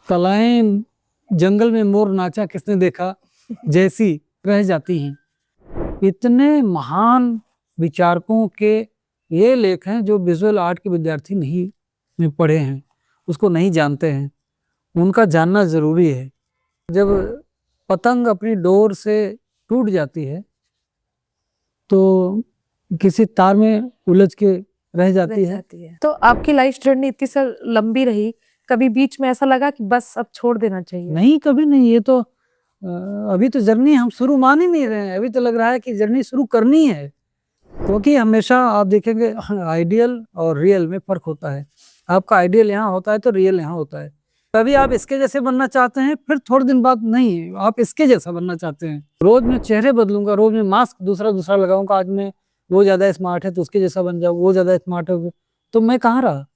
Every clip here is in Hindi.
कलाएं जंगल में मोर नाचा किसने देखा जैसी रह जाती हैं। इतने महान विचारकों के ये लेख हैं जो विजुअल आर्ट के विद्यार्थी नहीं में पढ़े हैं, उसको नहीं जानते हैं, उनका जानना जरूरी है। जब पतंग अपनी डोर से टूट जाती है तो किसी तार में उलझ के रह जाती है। तो आपकी लाइफ जर्नी इतनी सा लंबी रही, कभी बीच में ऐसा लगा कि बस अब छोड़ देना चाहिए? नहीं, कभी नहीं। ये तो अभी तो जर्नी हम शुरू मान ही नहीं रहे हैं, अभी तो लग रहा है कि जर्नी शुरू करनी है। क्योंकि हमेशा आप देखेंगे आइडियल और रियल में फर्क होता है। आपका आइडियल यहाँ होता है तो रियल यहाँ होता है। कभी आप इसके जैसे बनना चाहते हैं, फिर थोड़े दिन बाद नहीं आप इसके जैसा बनना चाहते हैं। रोज मैं चेहरे बदलूंगा, रोज मैं मास्क दूसरा लगाऊंगा। आज मैं वो ज्यादा स्मार्ट है तो उसके जैसा बन जाऊँ, वो ज्यादा स्मार्ट है तो मैं कहाँ रहा।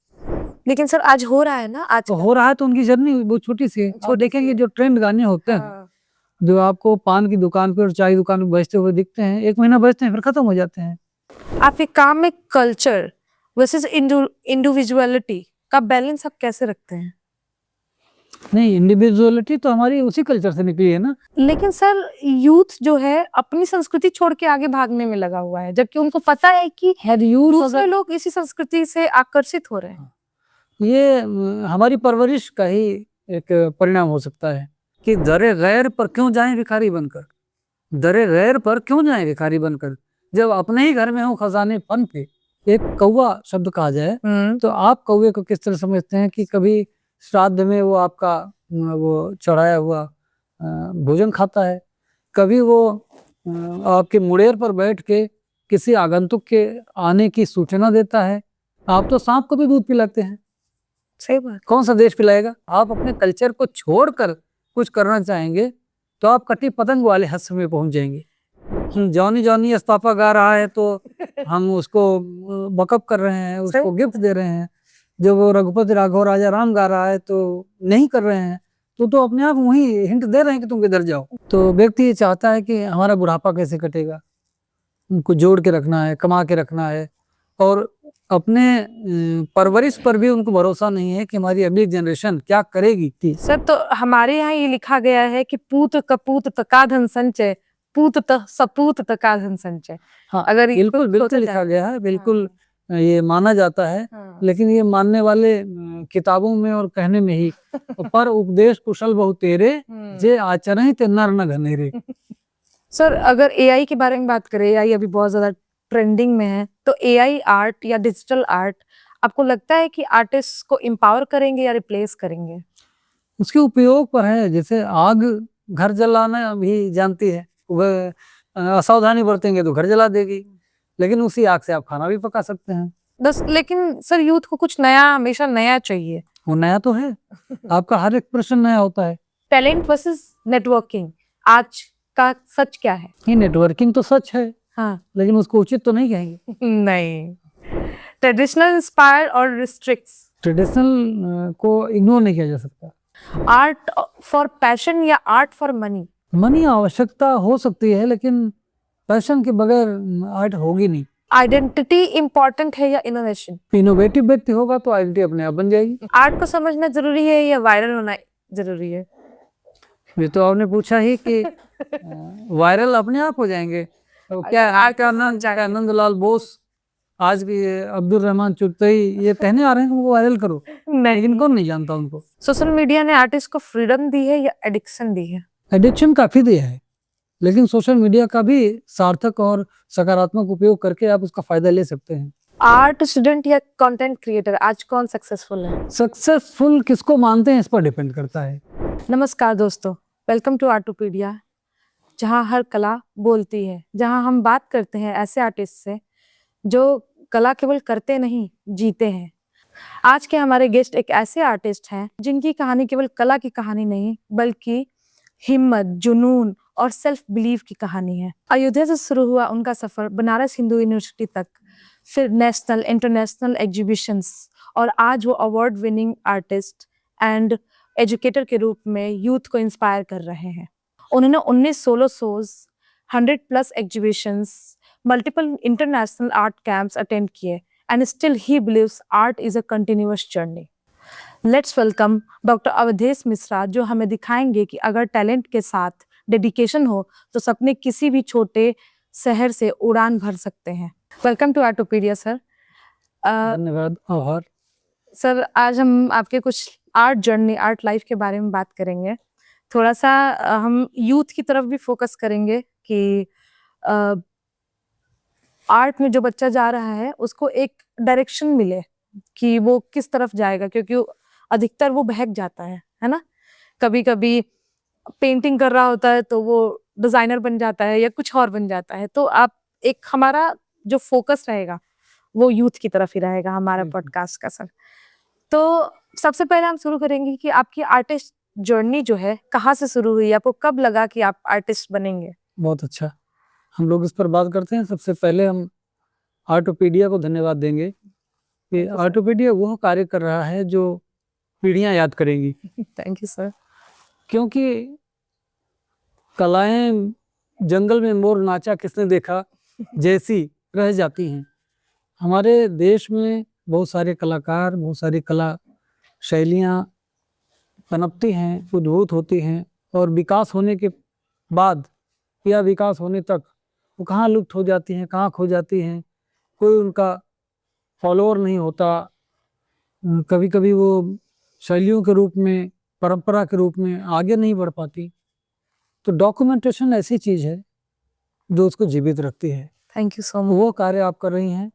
लेकिन सर आज हो रहा है ना, आज तो हो रहा है तो उनकी जर्नी वो छोटी सी है। वो देखेंगे जो ट्रेंड गाने होते हैं, जो आपको पान की दुकान पे और चाय की दुकान पे बजते हुए दिखते हैं, एक महीना बजते हैं फिर खत्म हो जाते हैं। आपके काम में कल्चर वर्सेस इंडिविजुअलिटी का बैलेंस आप कैसे रखते हैं? नहीं, इंडिविजुअलिटी तो हमारी उसी कल्चर से निकली है ना। लेकिन सर यूथ जो है अपनी संस्कृति छोड़ के आगे भागने में लगा हुआ है, जबकि उनको पता है कि दूसरे लोग इसी संस्कृति से आकर्षित हो रहे हैं। ये हमारी परवरिश का ही एक परिणाम हो सकता है कि दरे गैर पर क्यों जाएं भिखारी बनकर, दरे गैर पर क्यों जाएं भिखारी बनकर, जब अपने ही घर में हो खजाने फन पे। एक कौवा शब्द कहा जाए तो आप कौवे को किस तरह समझते हैं कि कभी श्राद्ध में वो आपका वो चढ़ाया हुआ भोजन खाता है, कभी वो आपके मुड़ेर पर बैठ के किसी आगंतुक के आने की सूचना देता है। आप तो सांप को भी दूध पिलाते हैं। सही बात। कौन सा देश पिलाएगा? आप अपने कल्चर को छोड़कर कुछ करना चाहेंगे तो आप कटी पतंग वाले हद में पहुंच जाएंगे। जॉनी जॉनी इस्तीफा गा रहा है तो हम उसको बकअप कर रहे हैं, उसको गिफ्ट दे रहे हैं। जब वो रघुपति राघव राजा राम गा रहा है तो नहीं कर रहे हैं, तो अपने आप वही हिंट दे रहे हैं कि तुम किधर जाओ। तो व्यक्ति ये चाहता है कि हमारा बुढ़ापा कैसे कटेगा, उनको जोड़ के रखना है, कमा के रखना है, और अपने परवरिश पर भी उनको भरोसा नहीं है कि हमारी अगली जनरेशन क्या करेगी। सर तो हमारे यहाँ ये लिखा गया है कि पूत कपूत तका धन संचय, पूत सपूत तका धन संचय। हाँ, अगर बिल्कुल लिखा गया है, बिल्कुल ये माना जाता है। लेकिन ये मानने वाले किताबों में और कहने में ही पर उपदेश कुशल बहु तेरे, जे आचरण ते नर न घनेरे। सर अगर एआई के बारे में बात करें, एआई अभी बहुत ज्यादा ट्रेंडिंग में है, तो एआई आर्ट या डिजिटल आर्ट आपको लगता है कि आर्टिस्ट को एम्पावर करेंगे या रिप्लेस करेंगे? उसके उपयोग पर है। जैसे आग घर जलाना भी जानती है, वह असावधानी बरतेंगे तो घर जला देगी, लेकिन उसी आग से आप खाना भी पका सकते हैं। लेकिन सर यूथ को कुछ नया, हमेशा नया चाहिए। वो नया तो है, आपका हर एक प्रश्न नया होता है। टैलेंट वर्सेस नेटवर्किंग, आज का सच क्या है? ये नेटवर्किंग तो सच है, हाँ, लेकिन उसको उचित तो नहीं कहेंगे। नहीं। ट्रेडिशनल इंस्पायर और रिस्ट्रिक्ट्स, ट्रेडिशनल को इग्नोर नहीं किया जा सकता। आर्ट फॉर पैशन या आर्ट फॉर मनी? मनी आवश्यकता हो सकती है, लेकिन पैशन के बगैर आर्ट होगी नहीं। आइडेंटिटी इम्पोर्टेंट है या इनोवेशन? इनोवेटिव व्यक्ति होगा तो आइडेंटिटी अपने आप बन जाएगी। आर्ट को समझना जरूरी है या वायरल होना जरूरी है? ये तो आपने पूछा ही कि वायरल अपने आप हो जाएंगे। तो क्या आनंदलाल बोस, आज भी अब्दुल रहमान चुटई ये कहने आ रहे हैं कि उनको वायरल करो, लेकिन कौन नहीं जानता उनको। सोशल मीडिया ने आर्टिस्ट को फ्रीडम दी है या एडिक्शन दी है? एडिक्शन काफी दिया है, लेकिन सोशल मीडिया का भी सार्थक और सकारात्मक उपयोग करके आप उसका फायदा ले सकते हैं। आर्ट स्टूडेंट या कंटेंट क्रिएटर, आज कौन सक्सेसफुल है? सक्सेसफुल किसको मानते हैं इस पर डिपेंड करता है। नमस्कार दोस्तों, वेलकम टू आर्टोपीडिया, जहां हर कला बोलती है, जहां हम बात करते हैं ऐसे आर्टिस्ट से जो कला केवल करते नहीं, जीते हैं। आज के हमारे गेस्ट एक ऐसे आर्टिस्ट हैं जिनकी कहानी केवल कला की कहानी नहीं, बल्कि हिम्मत, जुनून और सेल्फ बिलीव की कहानी है। अयोध्या से शुरू हुआ उनका सफर बनारस हिंदू यूनिवर्सिटी तक, फिर नेशनल इंटरनेशनल एग्जीबिशंस, और आज वो award winning artist and educator के रूप में यूथ को इंस्पायर कर रहे हैं। उन्होंने 19 solo shows, 100+ exhibitions, multiple international art camps attend किए, and still he believes art is a continuous journey. Let's welcome doctor Awadhesh Mishra, जो हमें दिखाएंगे कि अगर टैलेंट के साथ डेडिकेशन हो तो सपने किसी भी छोटे शहर से उड़ान भर सकते हैं। Welcome to Artopedia sir. धन्यवाद। आभार। सर, आज हम आपके कुछ आर्ट जर्नी, आर्ट लाइफ के बारे में बात करेंगे। थोड़ा सा हम यूथ की तरफ भी फोकस करेंगे कि आर्ट में जो बच्चा जा रहा है उसको एक डायरेक्शन मिले कि वो किस तरफ जाएगा, क्योंकि अधिकतर वो बहक जाता है ना। कभी कभी पेंटिंग कर रहा होता है तो वो डिजाइनर बन जाता है या कुछ और बन जाता है। तो आप एक, हमारा जो फोकस रहेगा वो यूथ की तरफ ही रहेगा हमारा बिल्कुल। पॉडकास्ट का सर। तो सबसे पहले हम शुरू करेंगे कि आपकी आर्टिस्ट जर्नी जो है कहाँ से शुरू हुई, आपको कब लगा कि आप आर्टिस्ट बनेंगे? बहुत अच्छा, हम लोग इस पर बात करते हैं। सबसे पहले हम आर्टोपीडिया को धन्यवाद देंगे कि आर्टोपीडिया वो कार्य कर रहा है जो पीढ़ियां याद करेंगी। Thank you sir. क्योंकि कलाएं जंगल में मोर नाचा किसने देखा जैसी रह जाती हैं। हमारे देश में बहुत सारे कलाकार, बहुत सारी कला शैलियाँ पनपती हैं, उद्भूत होती हैं, और विकास होने के बाद या विकास होने तक वो कहाँ लुप्त हो जाती हैं, कहाँ खो जाती हैं, कोई उनका फॉलोअर नहीं होता। कभी कभी वो शैलियों के रूप में, परंपरा के रूप में आगे नहीं बढ़ पाती। तो डॉक्यूमेंटेशन ऐसी चीज़ है जो उसको जीवित रखती है। Thank you so much. वो कार्य आप कर रही हैं।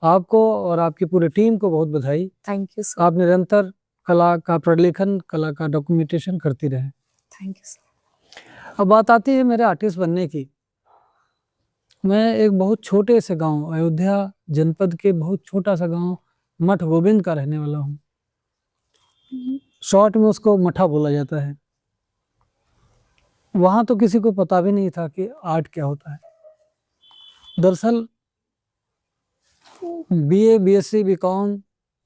आपको और आपकी पूरी टीम को बहुत बधाई। Thank you sir. आप निरंतर कला का प्रलेखन, कला का डॉक्यूमेंटेशन करती रहे। Thank you sir. अब बात आती है मेरे आर्टिस्ट बनने की। मैं एक बहुत छोटे से गांव, अयोध्या जनपद के बहुत छोटा सा गांव मठ गोविंद का रहने वाला हूँ। शॉर्ट में उसको मठा बोला जाता है। वहाँ तो किसी को पता भी नहीं था कि आर्ट क्या होता है। दरअसल बीए, बीएससी, बीकॉम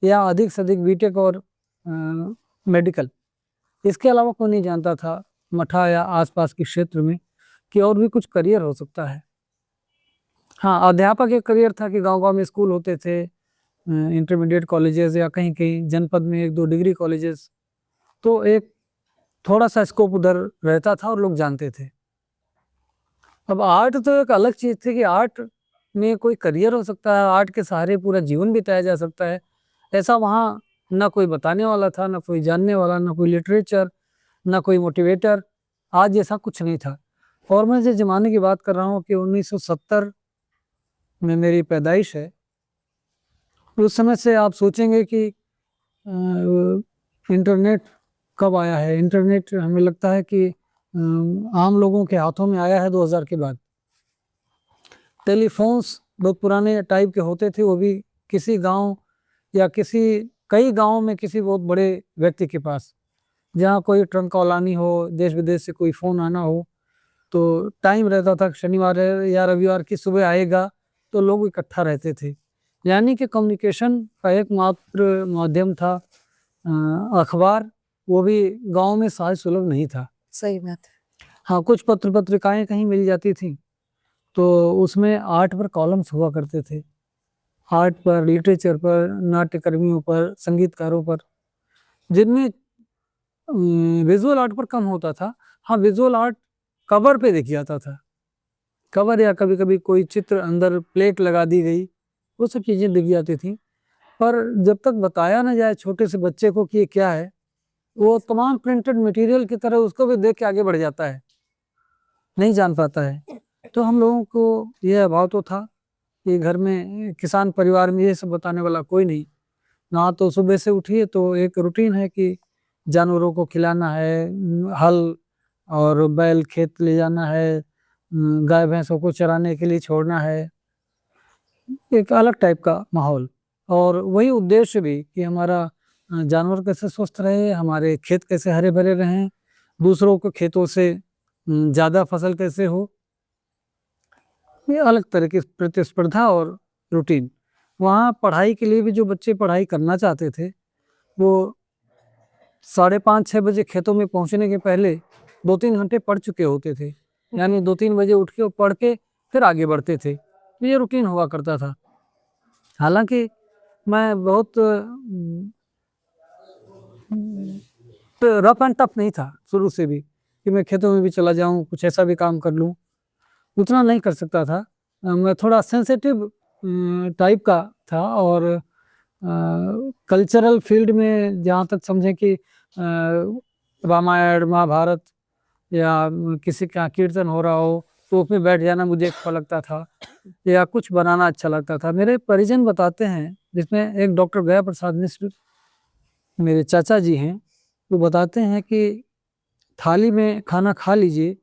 या अधिक से अधिक बीटेक और मेडिकल, इसके अलावा कोई नहीं जानता था मठा या आसपास के क्षेत्र में कि और भी कुछ करियर हो सकता है। हाँ, अध्यापक एक करियर था कि गांव-गांव में स्कूल होते थे, इंटरमीडिएट कॉलेजेस या कहीं कहीं जनपद में 1-2 डिग्री कॉलेजेस, तो एक थोड़ा सा स्कोप उधर रहता था और लोग जानते थे। अब आर्ट तो एक अलग चीज़ थी कि आर्ट में कोई करियर हो सकता है, आर्ट के सहारे पूरा जीवन बिताया जा सकता है, ऐसा वहाँ ना कोई बताने वाला था, ना कोई जानने वाला, ना कोई लिटरेचर, ना कोई मोटिवेटर। आज जैसा कुछ नहीं था। और मैं जिस ज़माने की बात कर रहा हूँ कि 1970 में मेरी पैदाइश है। उस समय से आप सोचेंगे कि इंटरनेट कब आया है। इंटरनेट हमें लगता है कि आम लोगों के हाथों में आया है 2000 के बाद। टेलीफोन्स बहुत पुराने टाइप के होते थे, वो भी किसी गांव या कई गांवों में किसी बहुत बड़े व्यक्ति के पास, जहाँ कोई ट्रंक कॉल आनी हो, देश विदेश से कोई फ़ोन आना हो, तो टाइम रहता था शनिवार या रविवार की सुबह आएगा, तो लोग इकट्ठा रहते थे। यानी कि कम्युनिकेशन का एकमात्र माध्यम था अखबार, वो भी गांव में सहज सुलभ नहीं था। सही बात है। हाँ, कुछ पत्रिकाएं कहीं मिल जाती थी, तो उसमें आर्ट पर कॉलम्स हुआ करते थे। आर्ट पर, लिटरेचर पर, नाट्यकर्मियों पर, संगीतकारों पर, जिनमें विजुअल आर्ट पर कम होता था। हाँ, विजुअल आर्ट कवर पे दिख जाता था, कवर या कभी कभी कोई चित्र अंदर प्लेट लगा दी गई, वो सब चीज़ें दिख जाती थी। पर जब तक बताया ना जाए छोटे से बच्चे को कि ये क्या है, वो तमाम प्रिंटेड मटेरियल की तरह उसको भी देख के आगे बढ़ जाता है, नहीं जान पाता है। तो हम लोगों को यह अभाव तो था कि घर में, किसान परिवार में, ये सब बताने वाला कोई नहीं। ना तो सुबह से उठिए तो एक रूटीन है कि जानवरों को खिलाना है, हल और बैल खेत ले जाना है, गाय भैंसों को चराने के लिए छोड़ना है, एक अलग टाइप का माहौल। और वही उद्देश्य भी कि हमारा जानवर कैसे स्वस्थ रहे, हमारे खेत कैसे हरे भरे रहें, दूसरों के खेतों से ज़्यादा फसल कैसे हो, ये अलग तरह की प्रतिस्पर्धा और रूटीन। वहाँ पढ़ाई के लिए भी जो बच्चे पढ़ाई करना चाहते थे, वो 5:30-6 बजे खेतों में पहुँचने के पहले 2-3 घंटे पढ़ चुके होते थे। यानी 2-3 बजे उठ के वो पढ़ के फिर आगे बढ़ते थे। ये रूटीन हुआ करता था। हालांकि मैं बहुत रफ एंड टफ नहीं था शुरू से भी कि मैं खेतों में भी चला जाऊं, कुछ ऐसा भी काम कर लूं, उतना नहीं कर सकता था। मैं थोड़ा सेंसिटिव टाइप का था, और कल्चरल फील्ड में जहाँ तक समझें कि रामायण महाभारत या किसी का कीर्तन हो रहा हो तो उसमें बैठ जाना मुझे अच्छा लगता था, या कुछ बनाना अच्छा लगता था। मेरे परिजन बताते हैं, जिसमें एक डॉक्टर गया प्रसाद मिश्र मेरे चाचा जी हैं, वो बताते हैं कि थाली में खाना खा लीजिए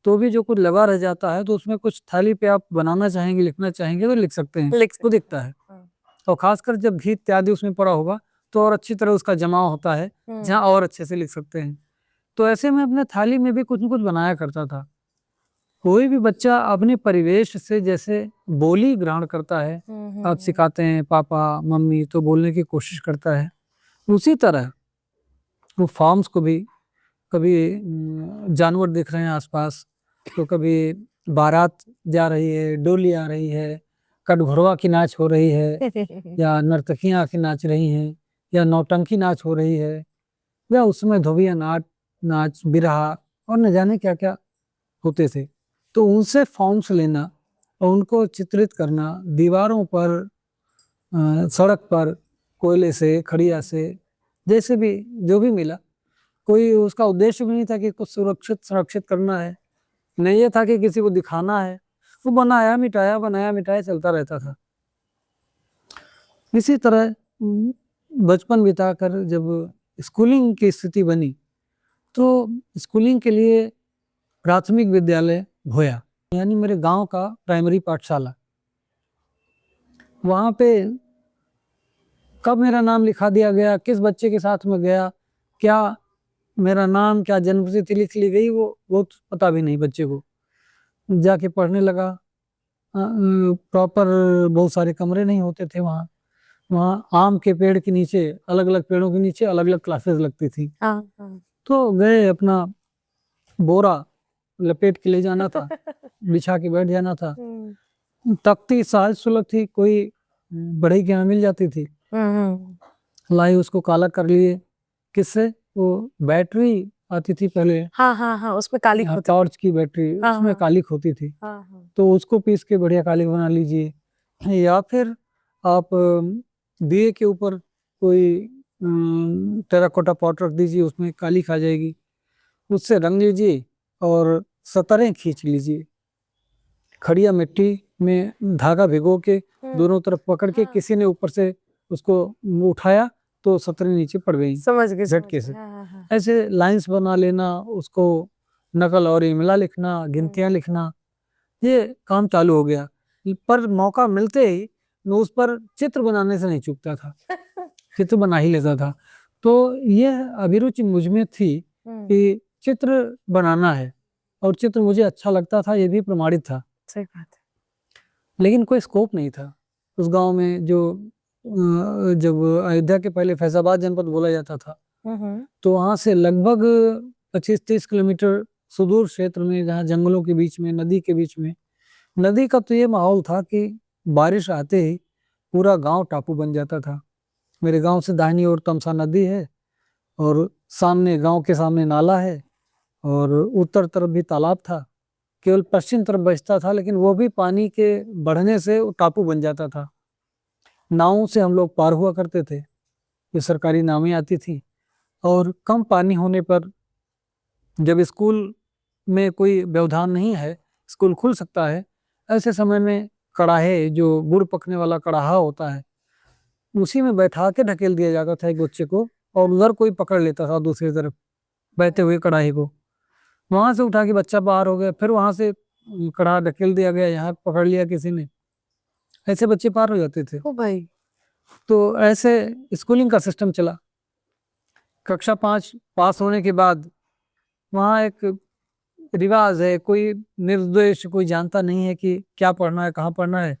तो भी जो कुछ लगा रह जाता है तो उसमें कुछ थाली पे आप बनाना चाहेंगे, लिखना चाहेंगे तो लिख सकते हैं, लिख वो दिखता है। और खासकर जब घी इत्यादि उसमें पड़ा होगा तो और अच्छी तरह उसका जमाव होता है, जहाँ और अच्छे से लिख सकते हैं। तो ऐसे में अपने थाली में भी कुछ न कुछ बनाया करता था। कोई भी बच्चा अपने परिवेश से जैसे बोली ग्रहण करता है, आप सिखाते हैं पापा मम्मी तो बोलने की कोशिश करता है, उसी तरह वो फॉर्म्स को भी, कभी जानवर दिख रहे हैं आसपास तो कभी बारात जा रही है, डोली आ रही है, कटघोरवा की नाच हो रही है, या नर्तकियां आके नाच रही हैं, या नौटंकी नाच हो रही है, या उसमें धोबिया नाच नाच बिरहा और न जाने क्या क्या होते थे। तो उनसे फॉर्म्स लेना और उनको चित्रित करना दीवारों पर, सड़क पर, कोयले से, खड़िया से, जैसे भी जो भी मिला, कोई उसका उद्देश्य भी नहीं था कि कुछ सुरक्षित संरक्षित करना है, नहीं ये था कि किसी को दिखाना है। वो बनाया मिटाया बनाया मिटाया चलता रहता था। इसी तरह बचपन बिताकर जब स्कूलिंग की स्थिति बनी तो स्कूलिंग के लिए प्राथमिक विद्यालय भोया, यानी मेरे गांव का प्राइमरी पाठशाला, वहाँ पे कब मेरा नाम लिखा दिया गया, किस बच्चे के साथ में गया, क्या मेरा नाम, क्या जन्मतिथि लिख ली गई, वो तो पता भी नहीं बच्चे को। जाके पढ़ने लगा। प्रॉपर बहुत सारे कमरे नहीं होते थे वहाँ। वहाँ आम के पेड़ के नीचे, अलग अलग पेड़ों के नीचे अलग अलग क्लासेस लगती थी। तो गए, अपना बोरा लपेट के ले जाना था, बिछा के बैठ जाना था। तख्ती सहज सुलभ थी, कोई बढ़ई के यहाँ मिल जाती थी, लाई उसको काला कर लिए। किससे? वो बैटरी आती थी पहले, उसमें कालिक होती टॉर्च की बैटरी, उसमें कालिक होती थी, तो उसको पीस के बढ़िया कालिक बना लीजिए। या फिर आप दिए के ऊपर कोई टेराकोटा पॉट रख दीजिए, उसमें कालिक आ जाएगी, उससे रंग लीजिए और सतरें खींच लीजिए। खड़िया मिट्टी में धागा भिगो के दोनों तरफ पकड़ के किसी ने ऊपर से उसको उठाया तो सतरें नीचे पड़ गई, समझ गए झटके से। ऐसे लाइंस बना लेना, उसको नकल और इमला लिखना, गिनतियां लिखना, ये काम चालू हो गया। पर मौका मिलते ही मैं उस पर चित्र बनाने से नहीं चूकता था, चित्र बना ही लेता था। तो यह अभिरुचि मुझमें थी कि चित्र बनाना है, और चित्र मुझे अच्छा लगता था, ये भी प्रमाणित था। सही बात है। लेकिन कोई स्कोप नहीं था उस गांव में। जो जब अयोध्या के पहले फैजाबाद जनपद बोला जाता था, तो वहां से लगभग 25-30 किलोमीटर सुदूर क्षेत्र में, जहाँ जंगलों के बीच में, नदी के बीच में, नदी का तो ये माहौल था कि बारिश आते ही पूरा गांव टापू बन जाता था। मेरे गांव से दाहिनी ओर तमसा नदी है, और सामने, गांव के सामने नाला है, और उत्तर तरफ भी तालाब था। केवल पश्चिम तरफ बचता था, लेकिन वो भी पानी के बढ़ने से वो टापू बन जाता था। नावों से हम लोग पार हुआ करते थे, ये सरकारी नावें आती थी। और कम पानी होने पर, जब स्कूल में कोई व्यवधान नहीं है, स्कूल खुल सकता है, ऐसे समय में कड़ाहे, जो गुड़ पकने वाला कड़ाहा होता है, उसी में बैठा के ढकेल दिया जाता था एक बच्चे को, और उधर कोई पकड़ लेता था दूसरी तरफ बहते हुए कड़ाही को। वहां से उठा के बच्चा बाहर हो गया, फिर वहां से कड़ाहा ढकेल दिया गया, यहाँ पकड़ लिया किसी ने, ऐसे बच्चे पार हो जाते थे। ओ भाई। तो ऐसे स्कूलिंग का सिस्टम चला। कक्षा 5 पास होने के बाद वहाँ एक रिवाज है, कोई निर्देश कोई जानता नहीं है कि क्या पढ़ना है, कहाँ पढ़ना है।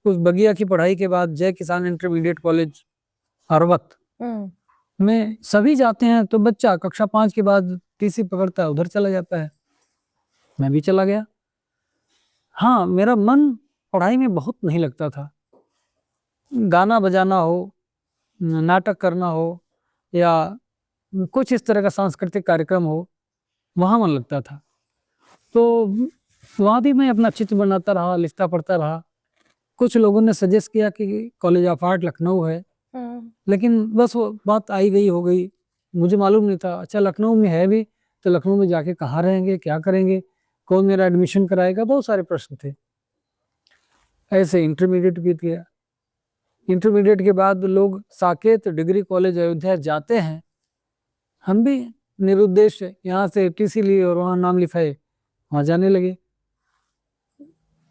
उस बगिया की पढ़ाई के बाद जय किसान इंटरमीडिएट कॉलेज अरवत में सभी जाते हैं, तो बच्चा कक्षा 5 के बाद टीसी पकड़ता है, उधर चला जाता है। मैं भी चला गया। हाँ, मेरा मन पढ़ाई में बहुत नहीं लगता था। गाना बजाना हो, नाटक करना हो, या कुछ इस तरह का सांस्कृतिक कार्यक्रम हो, वहाँ मन लगता था। तो वहाँ भी मैं अपना चित्र बनाता रहा, लिखता पढ़ता रहा। कुछ लोगों ने सजेस्ट किया कि कॉलेज ऑफ आर्ट लखनऊ है, लेकिन बस वो बात आई गई हो गई, मुझे मालूम नहीं था। अच्छा, लखनऊ में है भी, तो लखनऊ में जाके कहाँ रहेंगे, क्या करेंगे, कौन मेरा एडमिशन कराएगा, बहुत सारे प्रश्न थे। ऐसे इंटरमीडिएट भी किया। इंटरमीडिएट के बाद लोग साकेत डिग्री कॉलेज अयोध्या जाते हैं, हम भी निरुद्देश्य यहाँ से टीसी लिए और वहाँ नाम लिखाए, वहाँ जाने लगे।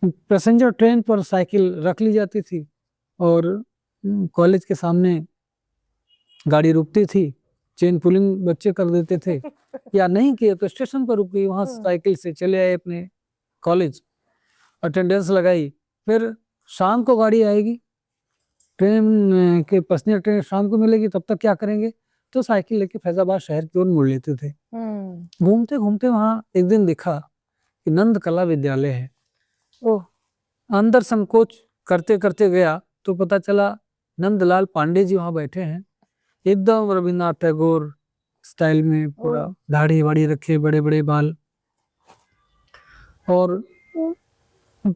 पैसेंजर ट्रेन पर साइकिल रख ली जाती थी और कॉलेज के सामने गाड़ी रुकती थी, चेन पुलिंग बच्चे कर देते थे या नहीं किए तो स्टेशन पर रुक गई, वहाँ साइकिल से चले आए अपने कॉलेज, अटेंडेंस लगाई। फिर शाम को गाड़ी आएगी, ट्रेन के पैसेंजर ट्रेन शाम को मिलेगी, तब तक क्या करेंगे, तो साइकिल लेके फैजाबाद शहर की ओर मुड़ लेते थे। घूमते घूमते वहाँ एक दिन देखा कि नंद कला विद्यालय है। ओह, अंदर संकोच करते करते गया तो पता चला नंदलाल पांडे जी वहाँ बैठे हैं, एकदम रविन्द्रनाथ टैगोर स्टाइल में, पूरा दाढ़ी वाड़ी रखे, बड़े बड़े बाल। और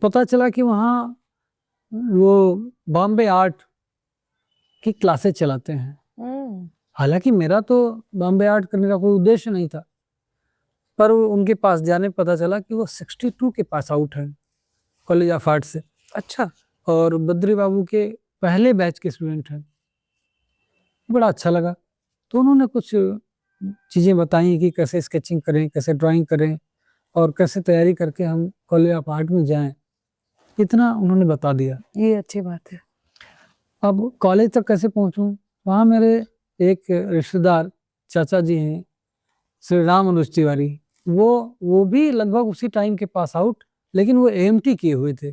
पता चला कि वहाँ वो बॉम्बे आर्ट की क्लासेस चलाते हैं। हालांकि मेरा तो बॉम्बे आर्ट करने का कोई उद्देश्य नहीं था, पर उनके पास जाने पता चला कि वो 62 के पास आउट हैं कॉलेज ऑफ आर्ट से। अच्छा। और बद्री बाबू के पहले बैच के स्टूडेंट हैं। बड़ा अच्छा लगा। तो उन्होंने कुछ चीज़ें बताई कि कैसे स्केचिंग करें, कैसे ड्राइंग करें और कैसे तैयारी करके हम कॉलेज ऑफ आर्ट में जाएं, इतना उन्होंने बता दिया। ये अच्छी बात है। अब कॉलेज तक कैसे पहुंचूं? वहाँ मेरे एक रिश्तेदार चाचा जी हैं, श्री राम अनुज तिवारी, वो भी लगभग उसी टाइम के पास आउट, लेकिन वो एएमटी किए हुए थे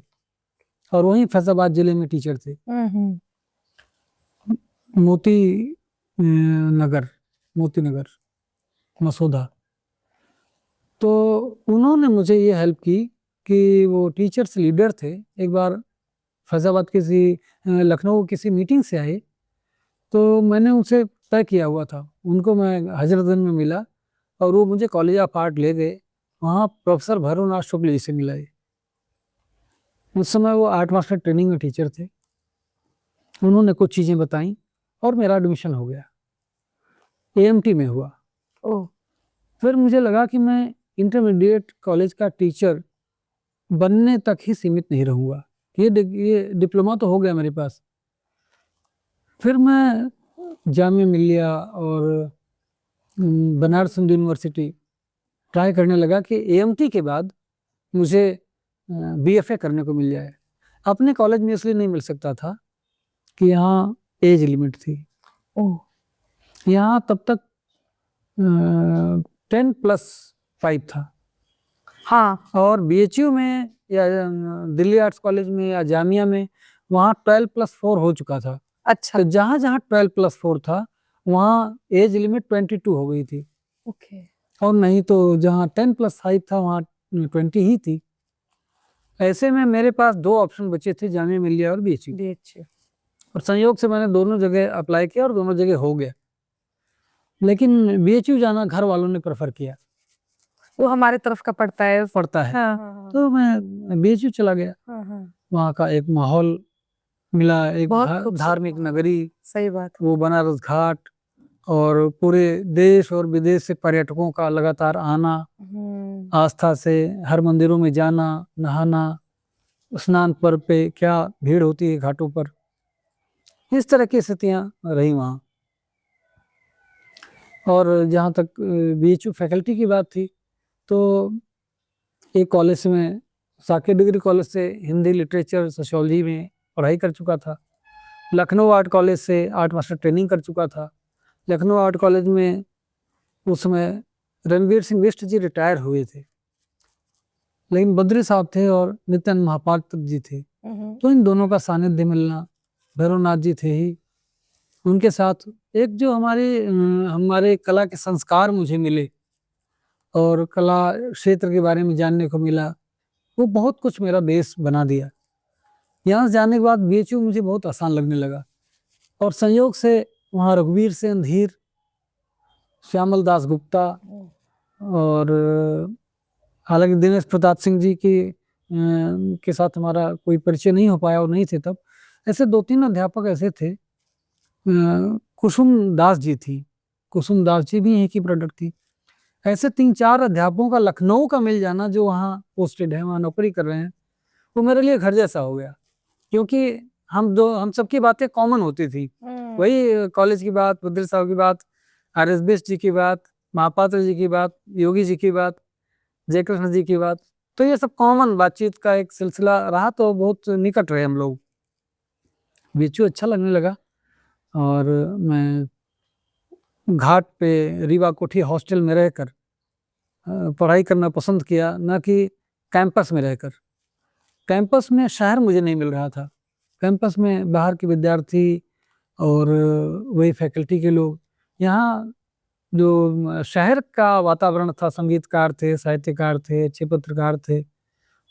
और वहीं फैजाबाद जिले में टीचर थे। मोती नगर मसौदा। तो उन्होंने मुझे ये हेल्प की कि वो टीचर्स लीडर थे, एक बार फैजाबाद किसी लखनऊ किसी मीटिंग से आए, तो मैंने उनसे तय किया हुआ था, उनको मैं हजरतगंज में मिला और वो मुझे कॉलेज ऑफ आर्ट ले गए। वहाँ प्रोफेसर भैरवनाथ शुक्ल जी से मिलाए। उस समय वो आर्ट मास्टर ट्रेनिंग में टीचर थे। उन्होंने कुछ चीज़ें बताई और मेरा एडमिशन हो गया, एएमटी में हुआ। ओह। फिर मुझे लगा कि मैं इंटरमीडिएट कॉलेज का टीचर बनने तक ही सीमित नहीं रहूँगा, ये डिप्लोमा तो हो गया मेरे पास। फिर मैं जामिया मिलिया और बनारस हिंदू यूनिवर्सिटी ट्राई करने लगा कि एएमटी के बाद मुझे बीएफए करने को मिल जाए। अपने कॉलेज में इसलिए नहीं मिल सकता था कि यहाँ एज लिमिट थी। ओह। यहाँ तब तक 10+5 था। हाँ। और बीएचयू में या दिल्ली आर्ट्स कॉलेज में या जामिया में वहाँ 12+4 हो चुका था। अच्छा। तो जहाँ जहाँ 12+4 था वहाँ एज लिमिट 22 हो गई थी। ओके। और नहीं तो जहाँ 10+5 था वहाँ 20 ही थी। ऐसे में मेरे पास 2 ऑप्शन बचे थे, जामिया मिलिया और बीएचयू। और संयोग से मैंने दोनों जगह अप्लाई किया और दोनों जगह हो गया। लेकिन बीएचयू जाना घर वालों ने प्रेफर किया, वो हमारे तरफ का पड़ता है। हाँ। तो मैं बीएचयू चला गया। वहाँ का एक माहौल मिला, एक धार्मिक नगरी। सही बात। वो बनारस घाट और पूरे देश और विदेश से पर्यटकों का लगातार आना, आस्था से हर मंदिरों में जाना, नहाना, स्नान पर्व पे क्या भीड़ होती है घाटों पर, इस तरह की स्थितियाँ रही वहाँ। और जहाँ तक बीएचयू फैकल्टी की बात थी, तो एक कॉलेज में साकेत डिग्री कॉलेज से हिंदी लिटरेचर सोशियोलॉजी में पढ़ाई कर चुका था। लखनऊ आर्ट कॉलेज से आर्ट मास्टर ट्रेनिंग कर चुका था। लखनऊ आर्ट कॉलेज में उस समय रणवीर सिंह बिष्ट जी रिटायर हुए थे, लेकिन बद्री साहब थे और नित्यानंद महापात्र जी थे। तो इन दोनों का सानिध्य मिलना, भैरवनाथ जी थे ही, उनके साथ एक जो हमारे कला के संस्कार मुझे मिले और कला क्षेत्र के बारे में जानने को मिला, वो बहुत कुछ मेरा बेस बना दिया। यहाँ से जाने के बाद बीएचयू मुझे बहुत आसान लगने लगा और संयोग से वहाँ रघुवीर सेन धीर, श्यामल दास गुप्ता, और हालांकि दिनेश प्रताप सिंह जी के साथ हमारा कोई परिचय नहीं हो पाया और नहीं थे तब। ऐसे 2-3 अध्यापक ऐसे थे। कुसुम दास जी थी, कुसुम दास जी भी यहीं की प्रोडक्ट थी। ऐसे 3-4 अध्यापकों का लखनऊ का मिल जाना, जो वहाँ पोस्टेड है, वहाँ नौकरी कर रहे हैं, वो मेरे लिए घर जैसा हो गया, क्योंकि हम सबकी बातें कॉमन होती थी। वही कॉलेज की बात, बुद्ध साहब की बात, RSBS जी की बात, महापात्र जी की बात, योगी जी की बात, जयकृष्ण जी की बात, तो ये सब कॉमन बातचीत का एक सिलसिला रहा, तो बहुत निकट रहे हम लोग। बीचू अच्छा लगने लगा, और मैं घाट पे रीवा कोठी हॉस्टल में रहकर पढ़ाई करना पसंद किया, न कि कैंपस में रहकर। कैंपस में शहर मुझे नहीं मिल रहा था, कैंपस में बाहर के विद्यार्थी और वही फैकल्टी के लोग। यहाँ जो शहर का वातावरण था, संगीतकार थे, साहित्यकार थे, अच्छे पत्रकार थे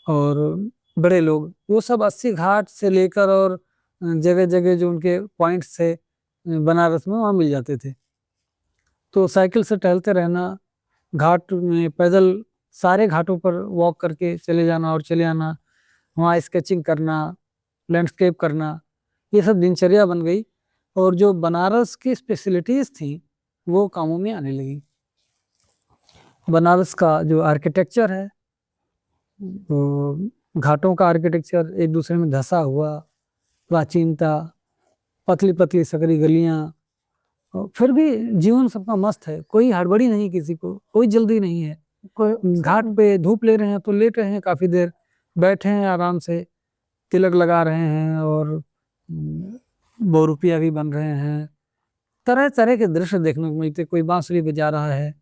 और बड़े लोग, वो सब 80 घाट से लेकर और जगह जगह जो उनके पॉइंट्स थे बनारस में, वहाँ मिल जाते थे। तो साइकिल से टहलते रहना, घाट में पैदल सारे घाटों पर वॉक करके चले जाना और चले आना, वहाँ स्केचिंग करना, लैंडस्केप करना, ये सब दिनचर्या बन गई। और जो बनारस की स्पेशलिटीज़ थी वो कामों में आने लगी। बनारस का जो आर्किटेक्चर है, तो घाटों का आर्किटेक्चर एक दूसरे में धसा हुआ, प्राचीनता, पतली पतली सकरी गलियाँ, फिर भी जीवन सबका मस्त है, कोई हड़बड़ी नहीं, किसी को कोई जल्दी नहीं है। कोई घाट पे धूप ले रहे हैं तो लेट रहे हैं, काफ़ी देर बैठे हैं आराम से, तिलक लगा रहे हैं और बहुरूपिया भी बन रहे हैं। तरह तरह के दृश्य देखने को मिलते, कोई बांसुरी बजा रहा है,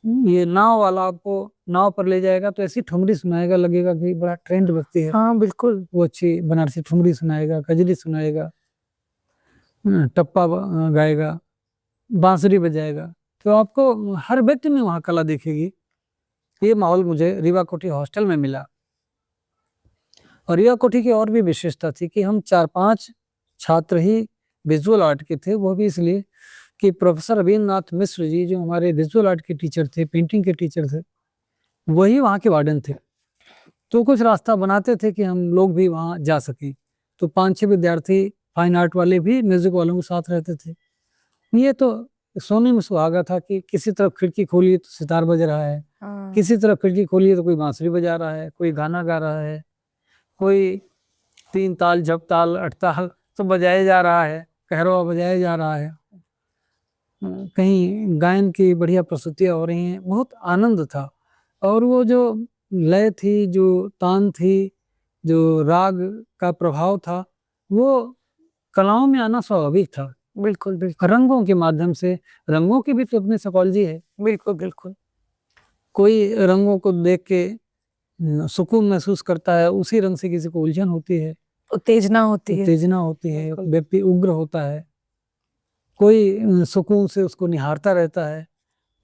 ये नाव वाला आपको नाव पर ले जाएगा तो ऐसी ठुमरी सुनाएगा, लगेगा कि बड़ा ट्रेंड व्यक्ति है। हाँ बिल्कुल, वो अच्छी बनारसी ठुमरी सुनाएगा, कजरी सुनाएगा, टप्पा गाएगा, बांसुरी बजाएगा, तो आपको हर व्यक्ति में वहाँ कला दिखेगी। ये माहौल मुझे रीवा कोठी हॉस्टल में मिला। और रीवा कोठी की और भी विशेषता थी कि हम 4-5 छात्र ही विजुअल आर्ट के थे, वो भी इसलिए कि प्रोफेसर रवीन्द्रनाथ मिश्र जी, जो हमारे विजुअल आर्ट के टीचर थे, पेंटिंग के टीचर थे, वही वहाँ के वार्डन थे। तो कुछ रास्ता बनाते थे कि हम लोग भी वहाँ जा सकें। तो 5-6 विद्यार्थी फाइन आर्ट वाले भी म्यूजिक वालों के साथ रहते थे। ये तो सोने में सुहागा था कि किसी तरफ खिड़की खोली तो सितार बज रहा है, किसी तरफ खिड़की खोली तो कोई बांसुरी बजा रहा है, कोई गाना गा रहा है, कोई 3 ताल, झप ताल, 8 ताल तो बजाया जा रहा है, कहरवा बजाया जा रहा है, कहीं गायन की बढ़िया प्रस्तुतियाँ हो रही हैं, बहुत आनंद था। और वो जो लय थी, जो तान थी, जो राग का प्रभाव था, वो कलाओं में आना स्वाभाविक था। बिल्कुल बिल्कुल, रंगों के माध्यम से, रंगों की भी तो अपनी साइकोलॉजी है। बिल्कुल बिल्कुल, कोई रंगों को देख के सुकून महसूस करता है, उसी रंग से किसी को उलझन होती है, उत्तेजना होती है। उत्तेजना होती है, व्यक्ति उग्र होता है, कोई सुकून से उसको निहारता रहता है।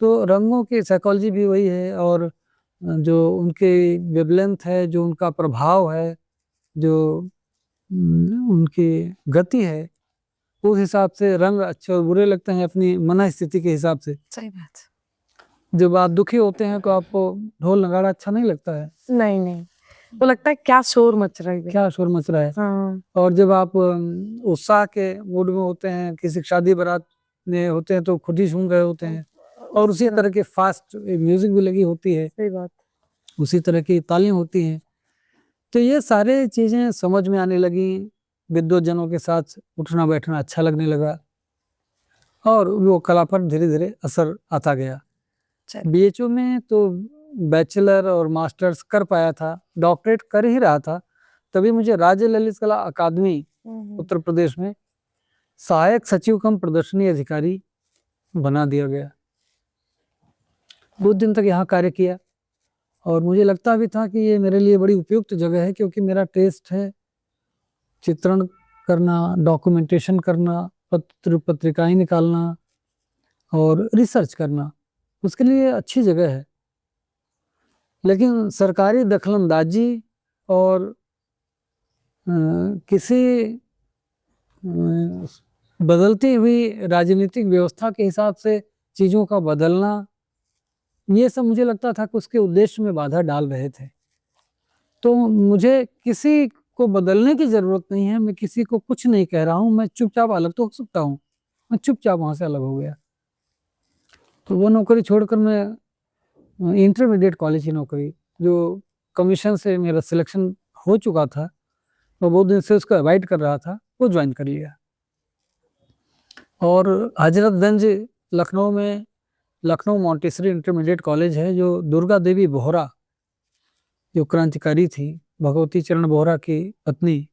तो रंगों की साइकोलॉजी भी वही है, और जो उनकी वेवलेंथ है, जो उनका प्रभाव है, जो उनकी गति है, उस हिसाब से रंग अच्छे और बुरे लगते हैं अपनी मन स्थिति के हिसाब से। सही बात। जब आप दुखी होते हैं तो आपको ढोल नगाड़ा अच्छा नहीं लगता है, नहीं नहीं, वो लगता है क्या शोर मच रहा है, क्या शोर मच रहा है। हाँ। और जब आप उत्साह के मूड में होते हैं, किसी शादी बारात में होते हैं तो खुद ही झूम रहे होते हैं, और उसी तरह के फास्ट म्यूजिक भी लगी होती है, सही बात, उसी तरह की तालियां होती हैं। तो ये सारे चीजें समझ में आने लगी, विद्वज्जनों के साथ उठना बैठना अच्छा लगने लगा, और वो कला पर धीरे धीरे असर आता गया। BHU में तो बैचलर और मास्टर्स कर पाया था, डॉक्टरेट कर ही रहा था, तभी मुझे राज्य ललित कला अकादमी उत्तर प्रदेश में सहायक सचिव कम प्रदर्शनी अधिकारी बना दिया गया। कुछ दिन तक यहाँ कार्य किया, और मुझे लगता भी था कि ये मेरे लिए बड़ी उपयुक्त जगह है, क्योंकि मेरा टेस्ट है चित्रण करना, डॉक्यूमेंटेशन करना, पत्र पत्रिकाएं निकालना और रिसर्च करना, उसके लिए अच्छी जगह है। लेकिन सरकारी दखलंदाजी और किसी बदलती हुई राजनीतिक व्यवस्था के हिसाब से चीज़ों का बदलना, ये सब मुझे लगता था कि उसके उद्देश्य में बाधा डाल रहे थे। तो मुझे किसी को बदलने की ज़रूरत नहीं है, मैं किसी को कुछ नहीं कह रहा हूँ, मैं चुपचाप अलग तो हो सकता हूँ। मैं चुपचाप वहाँ से अलग हो गया। तो वो नौकरी छोड़कर मैं इंटरमीडिएट कॉलेज की नौकरी, जो कमीशन से मेरा सिलेक्शन हो चुका था और बहुत दिन से उसको अवॉइड कर रहा था, वो ज्वाइन कर लिया। और हजरतगंज लखनऊ में लखनऊ मॉन्टेसरी इंटरमीडिएट कॉलेज है, जो दुर्गा देवी बोहरा जो क्रांतिकारी थी, भगवती चरण बोहरा की पत्नी,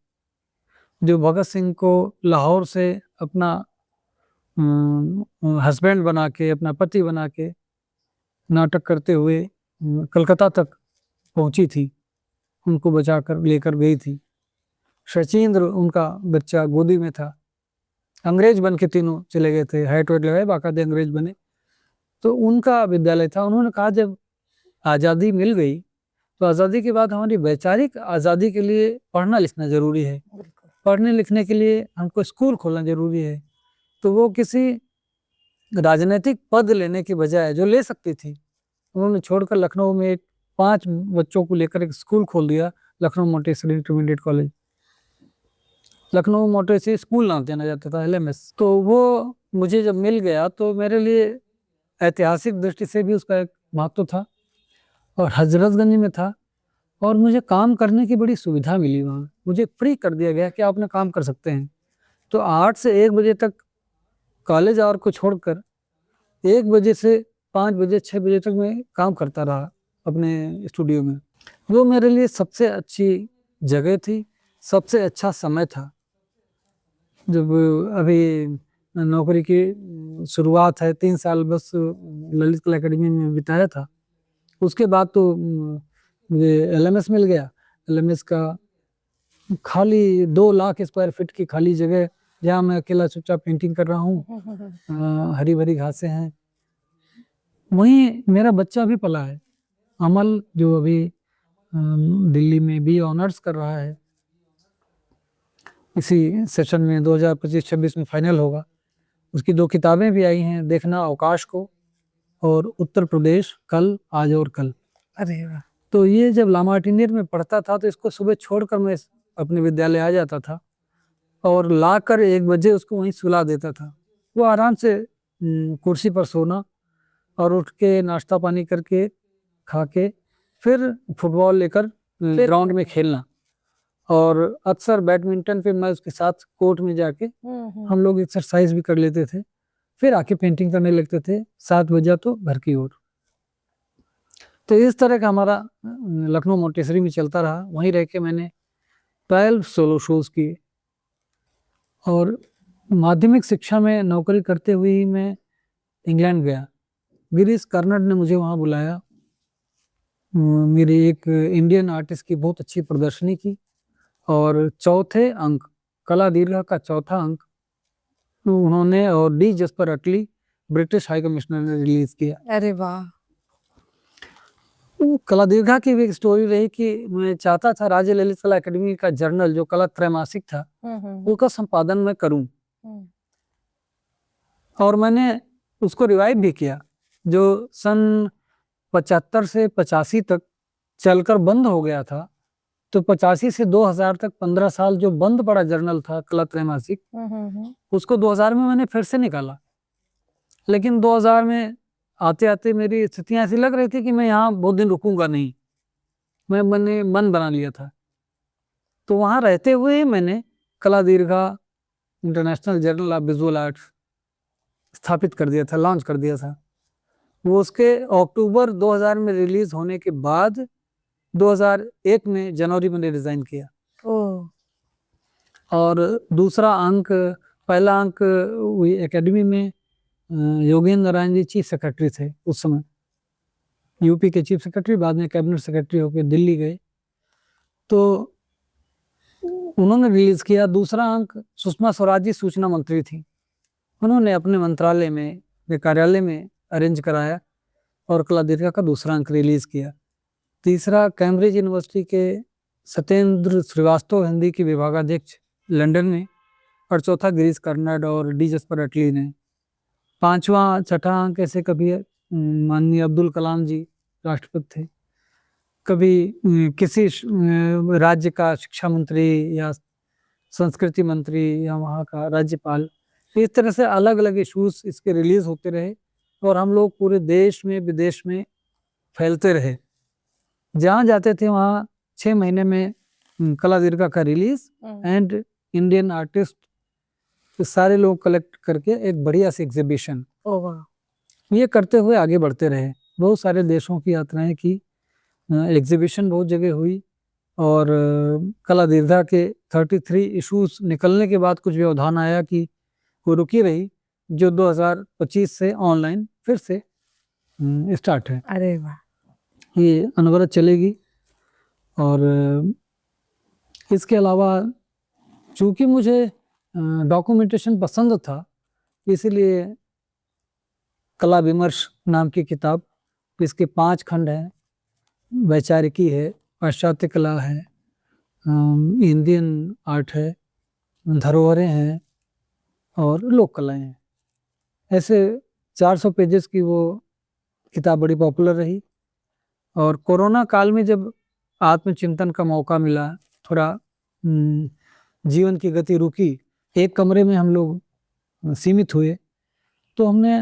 जो भगत सिंह को लाहौर से अपना हस्बैंड बना के, अपना पति बना के नाटक करते हुए कलकत्ता तक पहुंची थी, उनको बचाकर लेकर गई थी। शचीन्द्र उनका बच्चा गोदी में था। अंग्रेज बन के तीनों चले गए थे, हैट वेट लगाए बाकायदे अंग्रेज बने। तो उनका विद्यालय था। उन्होंने कहा जब आज़ादी मिल गई तो आज़ादी के बाद हमारी वैचारिक आज़ादी के लिए पढ़ना लिखना ज़रूरी है, पढ़ने लिखने के लिए हमको स्कूल खोलना ज़रूरी है। तो वो किसी राजनीतिक पद लेने के बजाय, जो ले सकती थी, उन्होंने छोड़कर लखनऊ में एक 5 बच्चों को लेकर एक स्कूल खोल दिया, Lucknow Montessori intermediate college. Lucknow Montessori school नाम जाना जाता था, LMS। तो वो मुझे जब मिल गया तो मेरे लिए ऐतिहासिक दृष्टि से भी उसका एक महत्व था, और हजरतगंज में था, और मुझे काम करने की बड़ी सुविधा मिली वहाँ। मुझे फ्री कर दिया गया कि आप अपना काम कर सकते हैं। तो 8 से 1 बजे तक कॉलेज आवर को छोड़कर 1 बजे से 5 बजे 6 बजे तक मैं काम करता रहा अपने स्टूडियो में। वो मेरे लिए सबसे अच्छी जगह थी, सबसे अच्छा समय था। जब अभी नौकरी की शुरुआत है, 3 साल बस ललित कला अकेडमी में बिताया था। उसके बाद तो मुझे LMS मिल गया। LMS का खाली 2 लाख स्क्वायर फीट की खाली जगह, जहाँ मैं अकेला चुपचाप पेंटिंग कर रहा हूँ। हरी भरी घासें हैं। वहीं मेरा बच्चा भी पला है, अमल, जो अभी दिल्ली में BA ऑनर्स कर रहा है। इसी सेशन में 2025-26 में फाइनल होगा। उसकी 2 किताबें भी आई हैं, देखना अवकाश को और उत्तर प्रदेश कल, आज और कल। अरे वाह! तो ये जब लामार्टिनियर में पढ़ता था तो इसको सुबह छोड़कर मैं अपने विद्यालय आ जाता था और लाकर 1 बजे उसको वहीं सुला देता था। वो आराम से कुर्सी पर सोना और उठ के नाश्ता पानी करके, खा के, फिर फुटबॉल लेकर ग्राउंड में खेलना। और अक्सर बैडमिंटन पे मैं उसके साथ कोर्ट में जाके हम लोग एक्सरसाइज भी कर लेते थे, फिर आके पेंटिंग करने लगते थे। 7 बजा तो घर की ओर। तो इस तरह का हमारा लखनऊ मॉन्टेसरी में चलता रहा। वहीं रह के मैंने 12 सोलो शोज़ किए, और माध्यमिक शिक्षा में नौकरी करते हुए ही मैं इंग्लैंड गया। गिरीश कर्नाड ने मुझे वहाँ बुलाया। मेरी एक इंडियन आर्टिस्ट की बहुत अच्छी प्रदर्शनी की, और चौथे अंक, कला दीर्घा का चौथा अंक उन्होंने और D Jasper Attlee, British high commissioner ने रिलीज किया। अरे वाह! कला दीर्घा की भी एक स्टोरी रही कि मैं चाहता था राज्य ललित कला अकेडमी का जर्नल, जो कला त्रैमासिक था, उसका संपादन मैं करूं, और मैंने उसको रिवाइव भी किया, जो सन 75 से 85 तक चलकर बंद हो गया था। तो 85 से 2000 तक 15 साल जो बंद पड़ा जर्नल था कला त्रैमासिक, उसको 2000 में मैंने फिर से निकाला। लेकिन 2000 में आते आते मेरी स्थितियां ऐसी लग रही थी कि मैं यहाँ बहुत दिन रुकूंगा नहीं। मैंने मन बना लिया था। तो वहाँ रहते हुए मैंने कला दीर्घा international journal of visual arts स्थापित कर दिया था, लॉन्च कर दिया था। वो उसके अक्टूबर 2000 में रिलीज होने के बाद 2001 में जनवरी में रिजाइन किया। और दूसरा अंक, पहला अंक एकेडमी में योगेंद्र नारायण जी चीफ सेक्रेटरी थे उस समय, यूपी के चीफ सेक्रेटरी, बाद में कैबिनेट सेक्रेटरी होकर दिल्ली गए, तो उन्होंने रिलीज किया। दूसरा अंक सुषमा स्वराज जी सूचना मंत्री थी, उन्होंने अपने मंत्रालय में, कार्यालय में अरेंज कराया और कला दीर्घा का दूसरा अंक रिलीज किया। तीसरा कैम्ब्रिज यूनिवर्सिटी के सत्येंद्र श्रीवास्तव, हिंदी के विभागाध्यक्ष, लंदन में, और चौथा गिरीश कर्नाड और डी जस्पर अटली ने। 5वां छठा अंक ऐसे कभी माननीय अब्दुल कलाम जी राष्ट्रपति थे, कभी किसी राज्य का शिक्षा मंत्री या संस्कृति मंत्री या वहाँ का राज्यपाल, इस तरह से अलग अलग इश्यूज इसके रिलीज होते रहे और हम लोग पूरे देश में विदेश में फैलते रहे। जहाँ जाते थे वहाँ 6 महीने में कला दीर्घा का रिलीज एंड इंडियन आर्टिस्ट सारे लोग कलेक्ट करके एक बढ़िया सी एग्जीबिशन, ये करते हुए आगे बढ़ते रहे। बहुत सारे देशों की यात्राएं की, एग्जीबिशन बहुत जगह हुई और कला दीर्घा के 33 इश्यूज निकलने के बाद कुछ व्यवधान आया कि वो रुकी रही, जो 2025 से ऑनलाइन फिर से स्टार्ट है। अरे वाह, ये अनवरत चलेगी। और इसके अलावा चूंकि मुझे डॉक्यूमेंटेशन पसंद था, इसलिए कला विमर्श नाम की किताब, इसके 5 खंड हैं। वैचारिकी है, पाश्चात्य कला है, इंडियन आर्ट है, धरोहरें हैं और लोक कलाएं हैं। ऐसे 400 पेजेस की वो किताब बड़ी पॉपुलर रही। और कोरोना काल में जब आत्मचिंतन का मौका मिला, थोड़ा जीवन की गति रुकी, एक कमरे में हम लोग सीमित हुए, तो हमने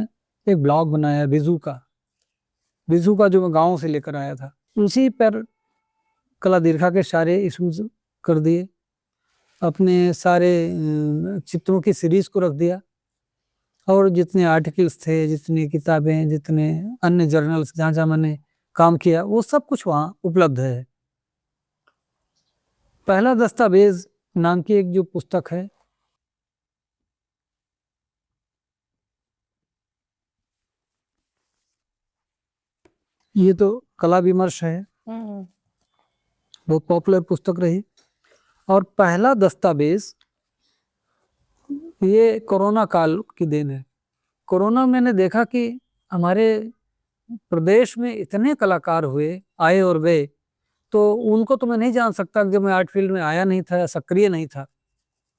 एक ब्लॉग बनाया विजू का जो मैं गाँव से लेकर आया था। उसी पर कला दीर्घा के सारे इश्यूज कर दिए, अपने सारे चित्रों की सीरीज को रख दिया और जितने आर्टिकल्स थे, जितनी किताबें, जितने अन्य जर्नल्स जहाँ जहाँ मैंने काम किया, वो सब कुछ वहाँ उपलब्ध है। पहला दस्तावेज नाम की एक जो पुस्तक है, ये तो कला विमर्श है, बहुत पॉपुलर पुस्तक रही। और पहला दस्तावेज ये कोरोना काल की देन है। कोरोना मैंने देखा कि हमारे प्रदेश में इतने कलाकार हुए, आए और गए, तो उनको तो मैं नहीं जान सकता जब मैं आर्ट फील्ड में आया नहीं था या सक्रिय नहीं था,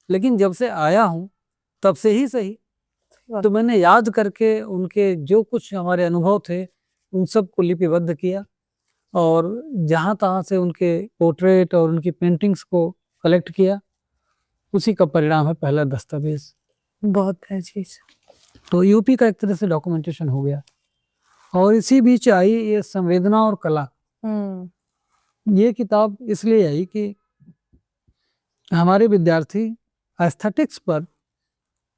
लेकिन जब से आया हूँ तब से ही सही, तो मैंने याद करके उनके जो कुछ हमारे अनुभव थे उन सब को लिपिबद्ध किया और जहाँ तहाँ से उनके पोर्ट्रेट और उनकी पेंटिंग्स को कलेक्ट किया। उसी का परिणाम है पहला दस्तावेज। बहुत है चीज। तो यूपी का एक तरह से डॉक्यूमेंटेशन हो गया। और इसी बीच आई ये संवेदना और कला, ये किताब इसलिए आई कि हमारे विद्यार्थी एस्थेटिक्स पर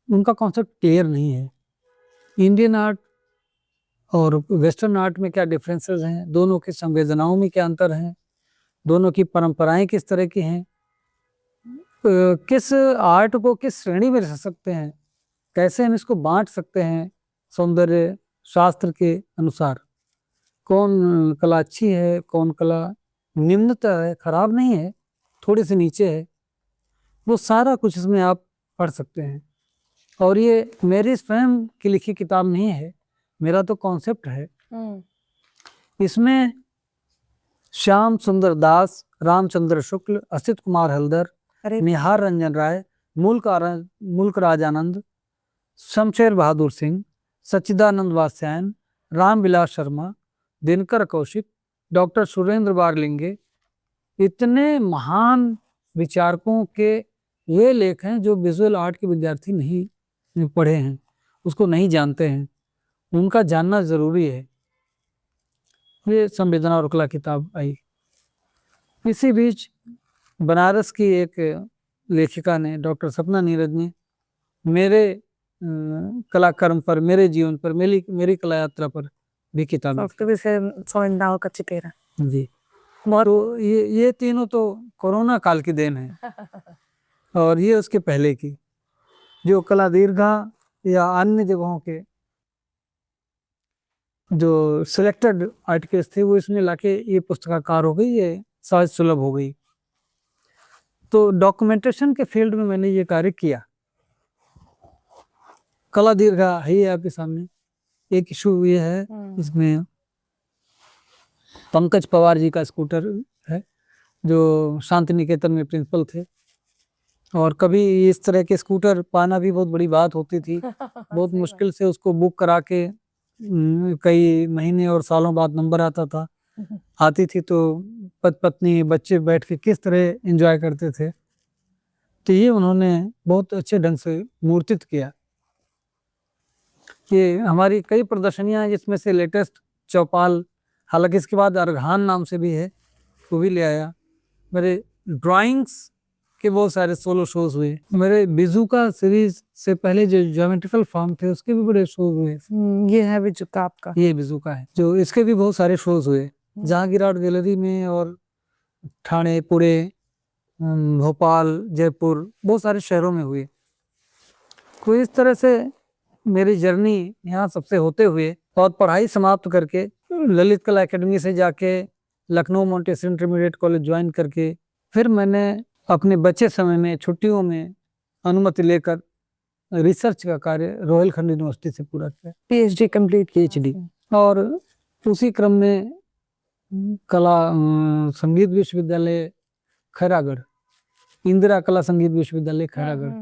उनका कॉन्सेप्ट क्लियर नहीं है। इंडियन आर्ट और वेस्टर्न आर्ट में क्या डिफरेंसेस हैं, दोनों की संवेदनाओं में क्या अंतर हैं, दोनों की परंपराएं किस तरह की हैं, किस आर्ट को किस श्रेणी में रख सकते हैं, कैसे हम इसको बांट सकते हैं सौंदर्य शास्त्र के अनुसार, कौन कला अच्छी है, कौन कला निम्नतर है, खराब नहीं है, थोड़ी सी नीचे है, वो सारा कुछ इसमें आप पढ़ सकते हैं। और ये मेरी स्वयं की लिखी किताब नहीं है, मेरा तो कॉन्सेप्ट है। इसमें श्याम सुंदर दास, रामचंद्र शुक्ल, असित कुमार हल्दर, निहार रंजन राय, मुल्क राज आनंद, शमशेर बहादुर सिंह, सच्चिदानंद वात्स्यायन, रामविलास शर्मा, दिनकर कौशिक, डॉक्टर सुरेंद्र बारलिंगे, इतने महान विचारकों के ये लेख हैं जो विजुअल आर्ट के विद्यार्थी नहीं पढ़े हैं, उसको नहीं जानते हैं, उनका जानना जरूरी है। ये संवेदना और कला किताब आई। इसी बीच बनारस की एक लेखिका ने, डॉक्टर सपना नीरज ने, मेरे कला कर्म पर, मेरे जीवन पर, मेरी कला यात्रा पर भी किताब जी। तो ये तीनों तो कोरोना काल की देन है और ये उसके पहले की, जो कला दीर्घा या अन्य जगहों के जो सिलेक्टेड आर्टिकल्स थे वो इसमें लाके ये पुस्तकाकार हो गई, ये सहज सुलभ हो गई। तो डॉक्यूमेंटेशन के फील्ड में मैंने ये कार्य किया। कला दीर्घा है ये आपके सामने, एक इशू ये है, इसमें पंकज पवार जी का स्कूटर है जो शांति निकेतन में प्रिंसिपल थे, और कभी इस तरह के स्कूटर पाना भी बहुत बड़ी बात होती थी। बहुत सही मुश्किल से उसको बुक करा के कई महीने और सालों बाद नंबर आता था। बात। आती थी तो पत्नी बच्चे बैठ के किस तरह एंजॉय करते थे, तो ये उन्होंने बहुत अच्छे ढंग से मूर्तित किया। ये हमारी कई प्रदर्शनियां हैं जिसमें से लेटेस्ट चौपाल, हालांकि इसके बाद अरघान नाम से भी है, वो भी ले आया। मेरे ड्राइंग्स के बहुत सारे सोलो शोज हुए। मेरे बिजुका सीरीज से पहले जो ज्योमेट्रिकल फॉर्म थे उसके भी बड़े शोज हुए। ये है बिजुका आपका? ये बिजुका है, जो इसके भी बहुत सारे शोज हुए जहांगीर आर्ट गैलरी में और ठाणे, पुणे, भोपाल, जयपुर, बहुत सारे शहरों में हुए। तो इस तरह से मेरी जर्नी यहाँ सबसे होते हुए और पढ़ाई समाप्त करके ललित कला एकेडमी से जाके Lucknow Montessori intermediate college join करके फिर मैंने अपने बचे समय में छुट्टियों में अनुमति लेकर रिसर्च का कार्य रोहिलखंड यूनिवर्सिटी से पूरा किया, पीएचडी कंप्लीट PhD। और उसी क्रम में कला संगीत विश्वविद्यालय खैरागढ़, इंदिरा कला संगीत विश्वविद्यालय खैरागढ़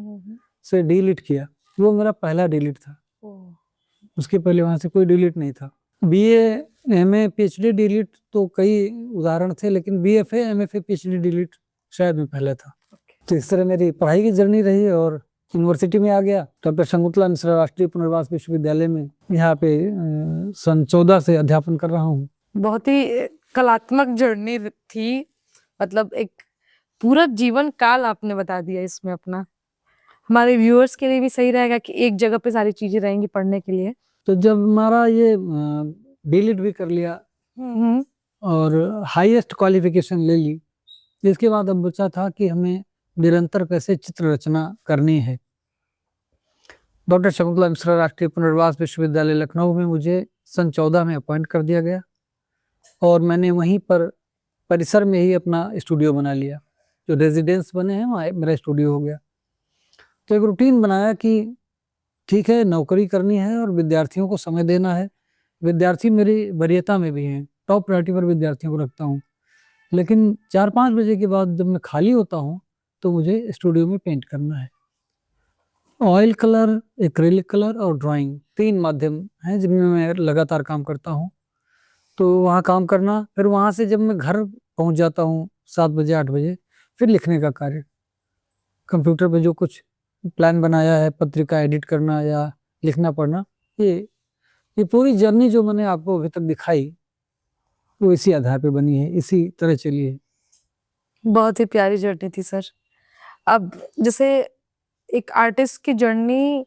से डीलिट किया। वो मेरा पहला डीलिट था, उसके पहले वहां से कोई डीलिट नहीं था। BA MA PhD डीलिट तो कई उदाहरण थे, लेकिन BFA MFA PhD डीलिट शायद मैं पहले था। तो इस तरह मेरी पढ़ाई की जर्नी रही और यूनिवर्सिटी में आ गया। डॉक्टर शकुंतला मिश्रा राष्ट्रीय पुनर्वास विश्वविद्यालय में यहाँ पे सन 14 से अध्यापन कर रहा हूँ। बहुत ही कलात्मक जर्नी थी, मतलब एक पूरा जीवन काल आपने बता दिया इसमें अपना। हमारे व्यूअर्स के लिए भी सही रहेगा कि एक जगह पे सारी चीजें रहेंगी पढ़ने के लिए। तो जब हमारा ये डीलिट भी कर लिया और हाईएस्ट क्वालिफिकेशन ले ली, इसके बाद अब बचा था कि हमें निरंतर कैसे चित्र रचना करनी है। डॉक्टर शकुंतला मिश्रा राष्ट्रीय पुनर्वास विश्वविद्यालय लखनऊ में मुझे सन 14 में अपॉइंट कर दिया गया और मैंने वहीं पर परिसर में ही अपना स्टूडियो बना लिया। जो रेजिडेंस बने हैं वहाँ मेरा स्टूडियो हो गया। तो एक रूटीन बनाया कि ठीक है, नौकरी करनी है और विद्यार्थियों को समय देना है। विद्यार्थी मेरी वरीयता में भी हैं, टॉप प्रायोरिटी पर विद्यार्थियों को रखता हूँ, लेकिन 4-5 बजे के बाद जब मैं खाली होता हूँ तो मुझे स्टूडियो में पेंट करना है। ऑयल कलर, एक्रिलिक कलर और ड्राइंग, 3 माध्यम हैं जिनमें मैं लगातार काम करता हूँ। तो वहाँ काम करना, फिर वहाँ से जब मैं घर पहुँच जाता हूँ 7 बजे 8 बजे, फिर लिखने का कार्य। कंप्यूटर पे जो कुछ प्लान बनाया है, पत्रिका एडिट करना या लिखना पढ़ना, ये पूरी जर्नी जो मैंने आपको अभी तक दिखाई वो इसी आधार पे बनी है, इसी तरह चली है। बहुत ही प्यारी जर्नी थी सर। अब जैसे एक आर्टिस्ट की जर्नी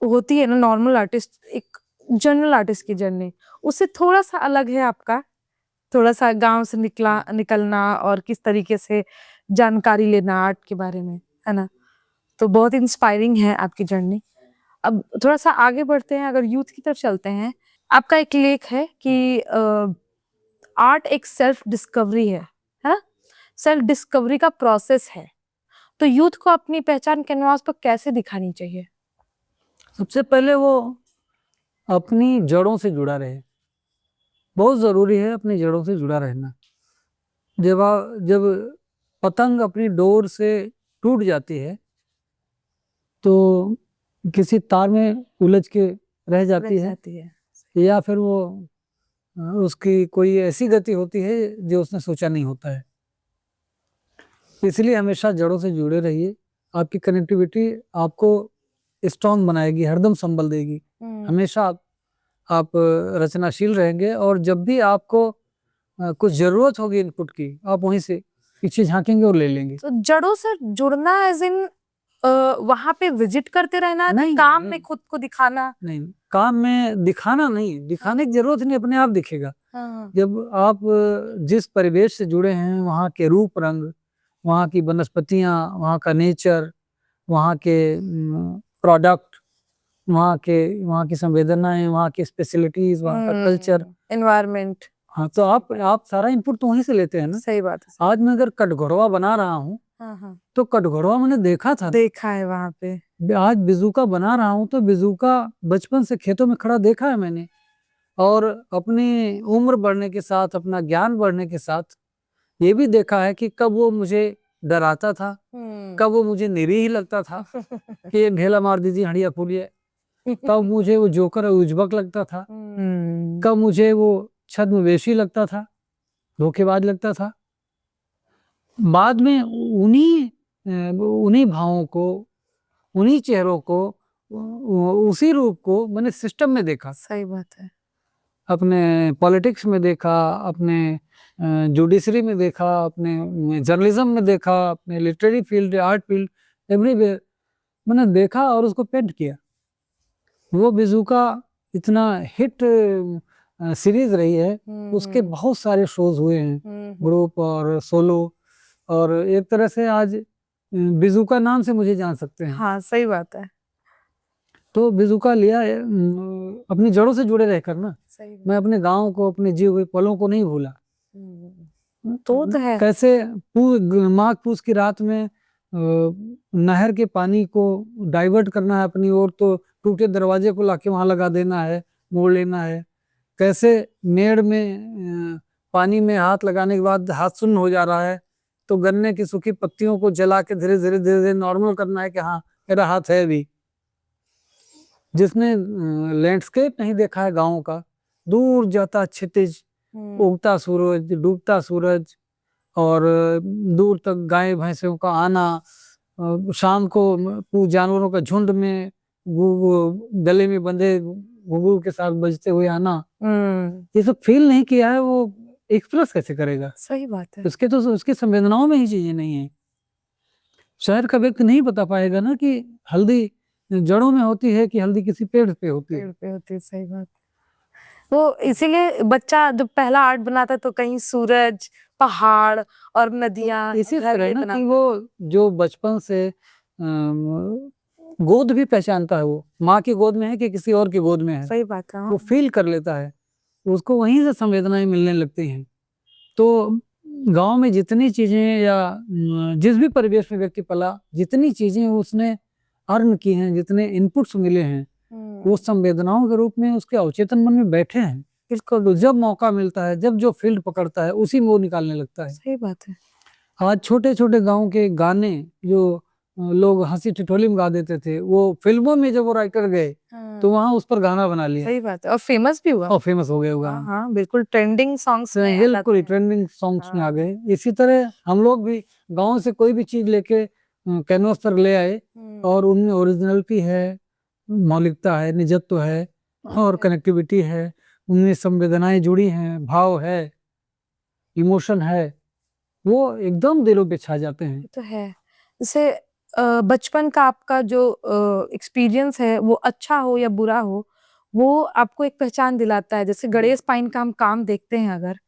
होती है ना, नॉर्मल आर्टिस्ट, एक जनरल आर्टिस्ट की जर्नी उससे थोड़ा सा अलग है आपका। थोड़ा सा गांव से निकलना और किस तरीके से जानकारी लेना आर्ट के बारे में, है ना। तो बहुत इंस्पायरिंग है आपकी जर्नी। अब थोड़ा सा आगे बढ़ते हैं, अगर यूथ की तरफ चलते हैं। आपका एक लेख है कि आर्ट एक सेल्फ डिस्कवरी है ना, सेल्फ डिस्कवरी का प्रोसेस है। तो यूथ को अपनी पहचान कैनवास पर कैसे दिखानी चाहिए? सबसे पहले वो अपनी जड़ों से जुड़ा रहे, बहुत जरूरी है अपनी जड़ों से जुड़ा रहना। जब पतंग अपनी डोर से टूट जाती है तो किसी तार में उलझ के रह जाती है, या फिर वो उसकी कोई ऐसी गति होती है जो उसने सोचा नहीं होता है। इसलिए हमेशा जड़ों से जुड़े रहिए। आपकी कनेक्टिविटी आपको स्ट्रांग बनाएगी, हरदम संबल देगी। हमेशा आप रचनाशील रहेंगे और जब भी आपको कुछ जरूरत होगी इनपुट की, आप वहीं से पीछे झांकेंगे और ले लेंगे। तो जड़ों से जुड़ना एज इन वहां पे विजिट करते रहना, नहीं काम में खुद को दिखाना? नहीं, काम में दिखाना नहीं, दिखाने की जरूरत नहीं, अपने आप दिखेगा। जब आप जिस परिवेश से जुड़े हैं, वहाँ के रूप रंग, वहाँ की वनस्पतियाँ, वहाँ का नेचर, वहाँ के प्रोडक्ट, वहाँ की संवेदनाएं, वहाँ की स्पेशलिटीज, वहाँ का कल्चर, एनवायरनमेंट। हाँ, तो आप सारा इनपुट तो वहीं से लेते हैं ना। सही बात है। आज मैं अगर कटघोरवा बना रहा हूँ तो कटघोरवा मैंने देखा था, देखा है वहां पे। आज बिजुका बना रहा हूँ तो बिजुका बचपन से खेतों में खड़ा देखा है मैंने, और अपनी उम्र बढ़ने के साथ, अपना ज्ञान बढ़ने के साथ ये भी देखा है कि कब वो मुझे डराता था, कब वो मुझे निरीह ही लगता था कि ये ढेला मार दीजिए हंडिया फूलिए, कब मुझे वो जोकर उज्बक लगता था, कब मुझे वो छद्मवेशी लगता था, धोखेबाज लगता था। बाद में उन्हीं भावों को, उन्हीं चेहरों को, उसी रूप को मैंने सिस्टम में देखा। सही बात है। अपने पॉलिटिक्स में देखा, अपने जुडिशरी में देखा, अपने जर्नलिज्म में देखा, अपने literary field, art field, everywhere मैंने देखा और उसको पेंट किया। वो बेजुका इतना हिट सीरीज रही है, उसके बहुत सारे शोज हुए हैं, ग्रुप और सोलो, और एक तरह से आज बेजुका नाम से मुझे जान सकते हैं। हाँ सही बात है। तो बेजुका लिया है अपनी जड़ों से जुड़े रहकर ना। मैं अपने गांव को, अपने जिए हुए पलों को नहीं भूला। तो है कैसे माघ पूस की रात में नहर के पानी को डाइवर्ट करना है अपनी ओर, तो टूटे दरवाजे को लाके वहां लगा देना है, मोड़ लेना है। कैसे मेड़ में पानी में हाथ लगाने के बाद हाथ सुन्न हो जा रहा है, तो गन्ने की सूखी पत्तियों को जला के धीरे धीरे धीरे धीरे नॉर्मल करना है कि हाँ मेरा हाथ है भी। जिसने लैंडस्केप नहीं देखा है गाँव का, दूर जाता क्षितिज, उगता सूरज, डूबता सूरज, और दूर तक गाय भैंसों का आना, शाम को जानवरों का झुंड में गले में बंधे घुंघरू के साथ बजते हुए आना, ये सब फील नहीं किया है, वो एक्सप्रेस कैसे करेगा? सही बात है। उसके तो उसकी संवेदनाओं में ही चीजें नहीं है। शहर का व्यक्ति नहीं बता पाएगा ना कि हल्दी जड़ों में होती है कि हल्दी किसी पेड़ पे होती है। पेड़ पे होती है, सही बात। वो इसीलिए बच्चा जब पहला आर्ट बनाता है तो कहीं सूरज, पहाड़ और नदियां, इसी तरह ना कि वो जो बचपन से गोद भी पहचानता है, वो माँ की गोद में है कि किसी और की गोद में है, सही बात है। वो फील कर लेता है, उसको वहीं से संवेदनाएं मिलने लगती हैं। तो गांव में जितनी चीजें या जिस भी परिवेश में व्यक्ति पला, जितनी चीजें उसने अर्न की हैं, जितने इनपुट्स मिले हैं, वो संवेदनाओं के रूप में उसके अवचेतन मन में बैठे हैं। बिल्कुल, तो जब मौका मिलता है, जब जो फील्ड पकड़ता है, उसी में वो निकालने लगता है। सही बात है। आज छोटे छोटे गांव के गाने जो लोग हंसी ठिठोली में गा देते थे, वो फिल्मों में जब वो राइटर गए तो वहां उस पर गाना बना लिया। सही बात है, और फेमस भी हुआ। और फेमस हो गए वो गाना। हाँ, बिल्कुल ट्रेंडिंग सॉन्ग्स में बिल्कुल ट्रेंडिंग सॉन्ग्स में आ गए। इसी तरह हम लोग भी गांव से कोई भी चीज लेके कैनवस पर ले आए, और उनमें ओरिजिनलिटी है, मौलिकता है, निजत्व है, और कनेक्टिविटी है, उनमें संवेदनाएं जुड़ी हैं, भाव है, इमोशन है, वो एकदम दिलों पे छा जाते हैं। तो है। जैसे बचपन का आपका जो एक्सपीरियंस है, वो अच्छा हो या बुरा हो, वो आपको एक पहचान दिलाता है। जैसे गणेश पाइन का हम काम देखते हैं अगर,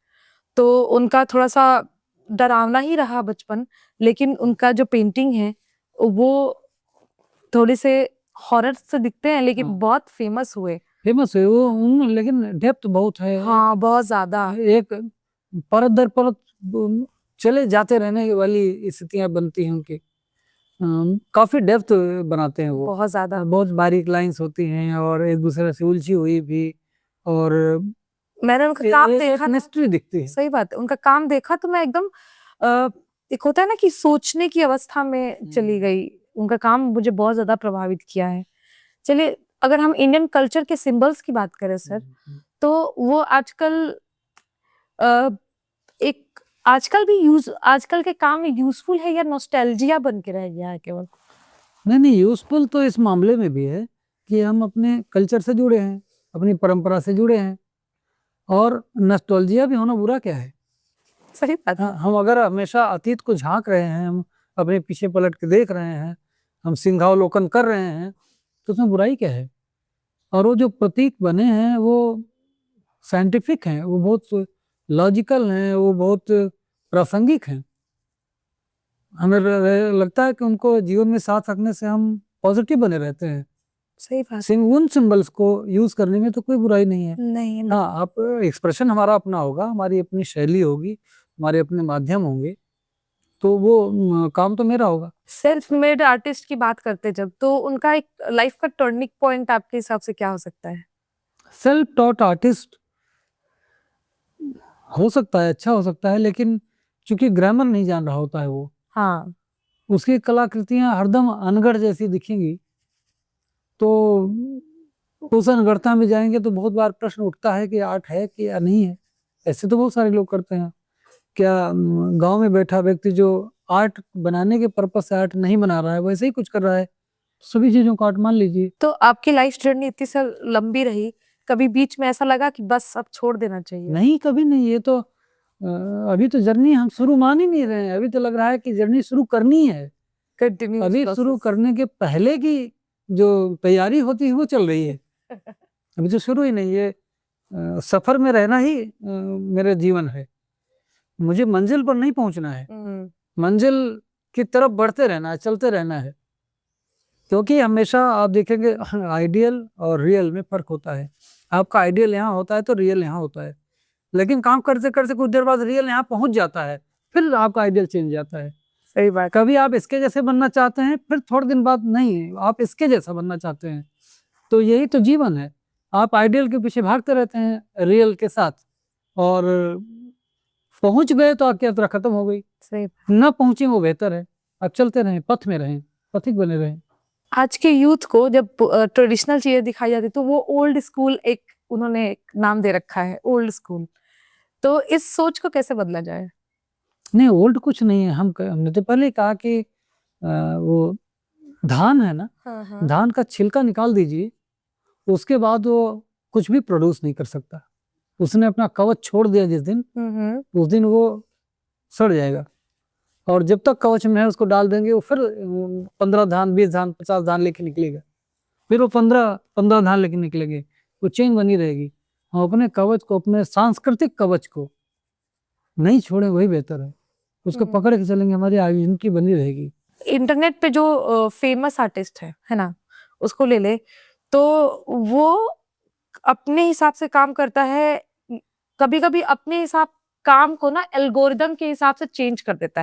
तो उनका थोड़ा सा डरावना ही रहा बचपन, लेकिन उनका जो पेंटिंग है वो थोड़े से हॉरर से दिखते हैं, लेकिन बहुत फेमस हुए। फेमस है वो, उन लेकिन डेप्थ बहुत है। हाँ, बहुत ज्यादा। एक परत दर परत चले जाते रहने वाली स्थितियां बनती हैं उनकी। काफी डेप्थ बनाते हैं वो, बहुत ज्यादा, बहुत बारीक लाइंस होती हैं, और एक दूसरे से उलझी हुई भी, और मैंने उनका काम देखा, मिस्ट्री दिखती है। सही बात है, उनका काम देखा तो मैं एकदम एक होता है ना कि सोचने की अवस्था में चली गई। उनका काम मुझे बहुत ज्यादा प्रभावित किया है। चलिए, अगर हम इंडियन कल्चर के सिंबल्स की बात करें सर, तो वो आजकल एक आजकल भी आजकल के काम में यूजफुल है या नॉस्टैल्जिया बन के रह गया है केवल? नहीं, यूजफुल तो इस मामले में भी है कि हम अपने कल्चर से जुड़े हैं, अपनी परंपरा से जुड़े हैं, और नॉस्टैल्जिया भी होना बुरा क्या है? सही बात है। हम अगर हमेशा अतीत को झांक रहे हैं, हम अपने पीछे पलट के देख रहे हैं, हम सिंहावलोकन कर रहे हैं, तो उसमें बुराई क्या है? और वो जो प्रतीक बने हैं वो साइंटिफिक हैं, वो बहुत लॉजिकल हैं, वो बहुत प्रासंगिक हैं। हमें लगता है कि उनको जीवन में साथ रखने से हम पॉजिटिव बने रहते हैं। सही बात। उन सिंबल्स को यूज करने में तो कोई बुराई नहीं है। नहीं, हाँ, आप एक्सप्रेशन हमारा अपना होगा, हमारी अपनी शैली होगी, हमारे अपने माध्यम होंगे, तो वो काम तो मेरा होगा। सेल्फ मेड आर्टिस्ट की बात करते जब, तो उनका एक लाइफ का टर्निंग पॉइंट आपके हिसाब से क्या हो सकता है? सेल्फ टॉट आर्टिस्ट हो सकता है, अच्छा हो सकता है, लेकिन चूंकि ग्रामर नहीं जान रहा होता है वो, हाँ, उसकी कलाकृतियां हरदम अनगढ़ जैसी दिखेंगी। तो उस अनगढ़ता में जाएंगे तो बहुत बार प्रश्न उठता है कि आर्ट है कि या नहीं है। ऐसे तो बहुत सारे लोग करते हैं। क्या गांव में बैठा व्यक्ति जो आर्ट बनाने के पर्पज से आर्ट नहीं बना रहा है, वैसे ही कुछ कर रहा है, सभी चीजों को आर्ट मान लीजिए। तो आपकी लाइफ जर्नी इतनी सर लंबी रही, कभी बीच में ऐसा लगा कि बस अब छोड़ देना चाहिए? नहीं, कभी नहीं। ये तो अभी तो जर्नी हम शुरू मान ही नहीं रहे हैं। अभी तो लग रहा है कि जर्नी शुरू करनी है। कंटिन्यूअस अभी शुरू करने के पहले की जो तैयारी होती है वो चल रही है। अभी तो शुरू ही नहीं है। सफर में रहना ही मेरा जीवन है। मुझे मंजिल पर नहीं पहुंचना है, मंजिल की तरफ बढ़ते रहना है, चलते रहना है। क्योंकि हमेशा आप देखेंगे आइडियल और रियल में फर्क होता है। आपका आइडियल यहाँ होता है तो रियल यहाँ होता है। लेकिन काम करते करते कुछ देर बाद रियल यहाँ पहुंच जाता है, फिर आपका आइडियल चेंज जाता है। सही बात। कभी आप इसके जैसे बनना चाहते हैं, फिर थोड़े दिन बाद नहीं, आप इसके जैसा बनना चाहते हैं। तो यही तो जीवन है। आप आइडियल के पीछे भागते रहते हैं रियल के साथ, और पहुंच गए तो आपकी यात्रा खत्म हो गई। सही। ना पहुंचे वो बेहतर है। आप चलते रहें, पथ में रहें, पथिक बने रहें। आज के यूथ को जब ट्रेडिशनल चीजें दिखाई जाती तो वो ओल्ड स्कूल, एक उन्होंने एक नाम दे रखा है ओल्ड स्कूल। तो इस सोच को कैसे बदला जाए? नहीं, ओल्ड कुछ नहीं है। हमने तो पहले कहा कि वो धान है ना, हाँ। धान का छिलका निकाल दीजिए, उसके बाद वो कुछ भी प्रोड्यूस नहीं कर सकता। उसने अपना कवच छोड़ दिया जिस दिन, उस दिन वो सड़ जाएगा। और जब तक कवच में है उसको डाल देंगे, वो फिर 15 धान, 20 धान, 50 धान लेके निकलेगा। फिर वो 15 धान लेके निकलेंगे। वो चेन बनी रहेगी। हम अपने कवच को, अपने सांस्कृतिक कवच को नहीं छोड़े, वही बेहतर है। उसको पकड़ के चलेंगे, हमारी आइडेंटिटी बनी रहेगी। इंटरनेट पे जो फेमस आर्टिस्ट है ना, उसको ले ले तो वो अपने हिसाब से काम करता है। कभी कभी अपने हिसाब काम को ना एल्गोरिदम के हिसाब से चेंज कर देता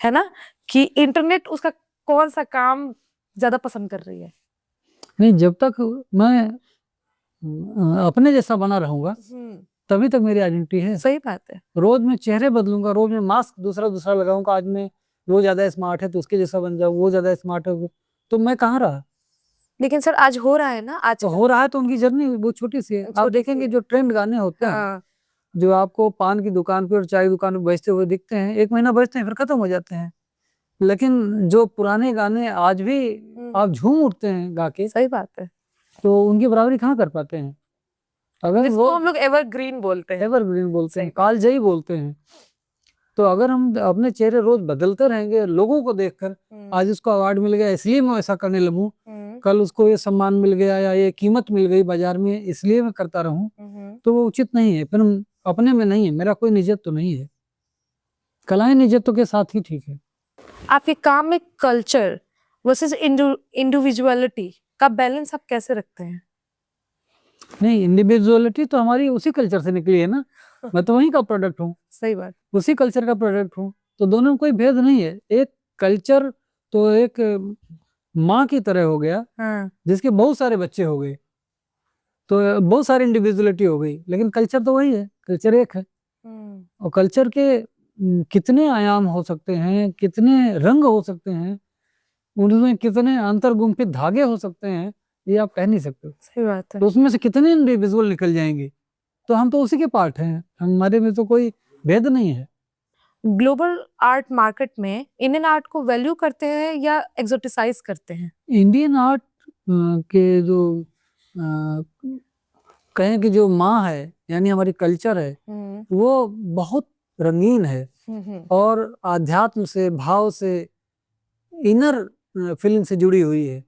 है ना, कि इंटरनेट उसका कौन सा काम ज्यादा पसंद कर रही है। नहीं, जब तक मैं अपने जैसा बना रहूंगा तभी तक मेरी आइडेंटिटी है। सही बात है। रोज मैं चेहरे बदलूंगा, रोज मैं मास्क दूसरा लगाऊंगा। आज मैं, वो ज्यादा स्मार्ट है तो उसके जैसा बन जाऊं, वो ज्यादा स्मार्ट है तो मैं कहाँ रहा। लेकिन सर आज हो रहा है ना, आज तो हो रहा है तो उनकी जर्नी वो छोटी सी है। आप देखेंगे जो ट्रेंड गाने होते हैं, जो आपको पान की दुकान पे और चाय की दुकान पे बजते हुए दिखते हैं, 1 महीना बजते हैं फिर खत्म हो जाते हैं। लेकिन जो पुराने गाने आज भी आप झूम उठते हैं गा के, सही बात है, तो उनकी बराबरी कहाँ कर पाते हैं। अगर वो हम लोग एवरग्रीन बोलते हैं, एवरग्रीन बोलते हैं, कालजयी बोलते हैं। तो अगर हम अपने चेहरे रोज बदलते रहेंगे लोगों को देखकर, आज उसको अवार्ड मिल गया इसलिए मैं ऐसा करने लगूं, कल उसको ये सम्मान मिल गया या ये कीमत मिल गई बाजार में इसलिए मैं करता रहूं, तो वो उचित नहीं है। फिर अपने में नहीं है, मेरा कोई निजत तो नहीं है। कलाएं निजत्व के साथ ही ठीक है। आपके काम में कल्चर वर्सेस इंडिविजुअलिटी का बैलेंस आप कैसे रखते हैं? नहीं, इंडिविजुअलिटी तो हमारी उसी कल्चर से निकली है ना। मैं तो वहीं का प्रोडक्ट हूँ। सही बात। उसी कल्चर का प्रोडक्ट हूँ, तो दोनों में कोई भेद नहीं है। एक कल्चर तो एक माँ की तरह हो गया, जिसके बहुत सारे बच्चे हो गए, तो बहुत सारी इंडिविजुअलिटी हो गई। लेकिन कल्चर तो वही है, कल्चर एक है। और कल्चर के कितने आयाम हो सकते हैं, कितने रंग हो सकते हैं, उनमें कितने अंतर्गुंफित धागे हो सकते हैं, ये आप कह नहीं सकते। सही बात है। तो उसमें से कितने इंडिविजुअल निकल जाएंगे, तो हम तो उसी के पार्ट हैं। हमारे में तो कोई भेद नहीं है। ग्लोबल आर्ट मार्केट में इंडियन आर्ट को वैल्यू करते हैं या एक्सोटिसाइज करते हैं? इंडियन आर्ट के जो कहें कि जो माँ है, यानी हमारी कल्चर है, वो बहुत रंगीन है और आध्यात्म से, भाव से, इनर फीलिंग से जुड़ी हुई है।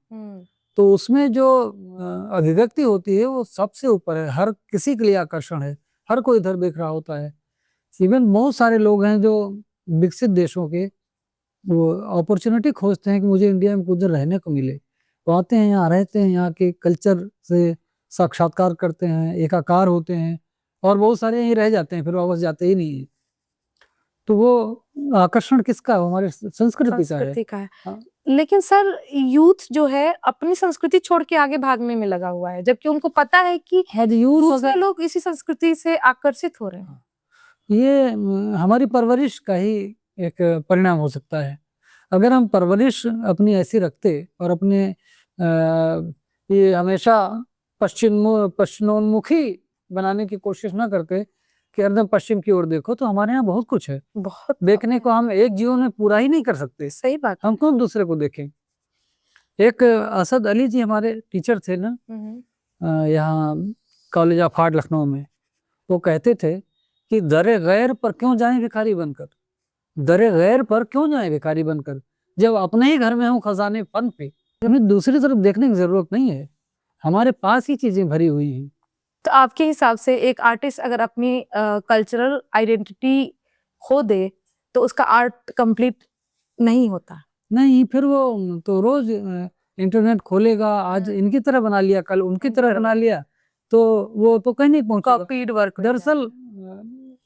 तो उसमें जो अभिव्यक्ति होती है वो सबसे ऊपर है, हर किसी के लिए आकर्षण है, हर कोई इधर देख रहा होता है। इवन बहुत सारे लोग हैं जो विकसित देशों के, वो अपॉर्चुनिटी खोजते हैं कि मुझे इंडिया में कुछ रहने को मिले, तो आते हैं, यहाँ रहते हैं, यहाँ के कल्चर से साक्षात्कार करते हैं, एकाकार होते हैं, और बहुत सारे यहीं रह जाते हैं, फिर वापस जाते ही नहीं है। तो वो आकर्षण किसका है? हमारे संस्कृति का है। हाँ। लेकिन सर यूथ जो है अपनी संस्कृति छोड़ के आगे भागने में लगा हुआ है, जबकि उनको पता है कि दूसरे लोग इसी संस्कृति से आकर्षित हो रहे हैं। ये हमारी परवरिश का ही एक परिणाम हो सकता है। अगर हम परवरिश अपनी ऐसी रखते और अपने ये हमेशा पश्चिमोन्मुखी बनाने की कोशिश ना करते कि एकदम पश्चिम की ओर देखो, तो हमारे यहाँ बहुत कुछ है बहुत देखने को। हम एक जीवन में पूरा ही नहीं कर सकते, सही बात हम क्यों दूसरे को देखें। एक असद अली जी हमारे टीचर थे ना, यहाँ कॉलेज ऑफ आर्ट लखनऊ में, वो कहते थे कि दरे गैर पर क्यों जाएं भिखारी बनकर, दरे गैर पर क्यों जाएं भिखारी बनकर, जब अपने ही घर में हूँ खजाने फन पे। हमें दूसरी तरफ देखने की जरूरत नहीं है, हमारे पास ही चीजें भरी हुई हैं। तो आपके हिसाब से एक आर्टिस्ट अगर अपनी कल्चरल आइडेंटिटी खो दे तो उसका आर्ट कंप्लीट नहीं होता? नहीं, फिर वो तो रोज इंटरनेट खोलेगा, आज इनकी तरह बना लिया, कल उनकी तरह बना लिया, तो वो तो कहीं नहीं पहुंचेगा। Copied work. दरअसल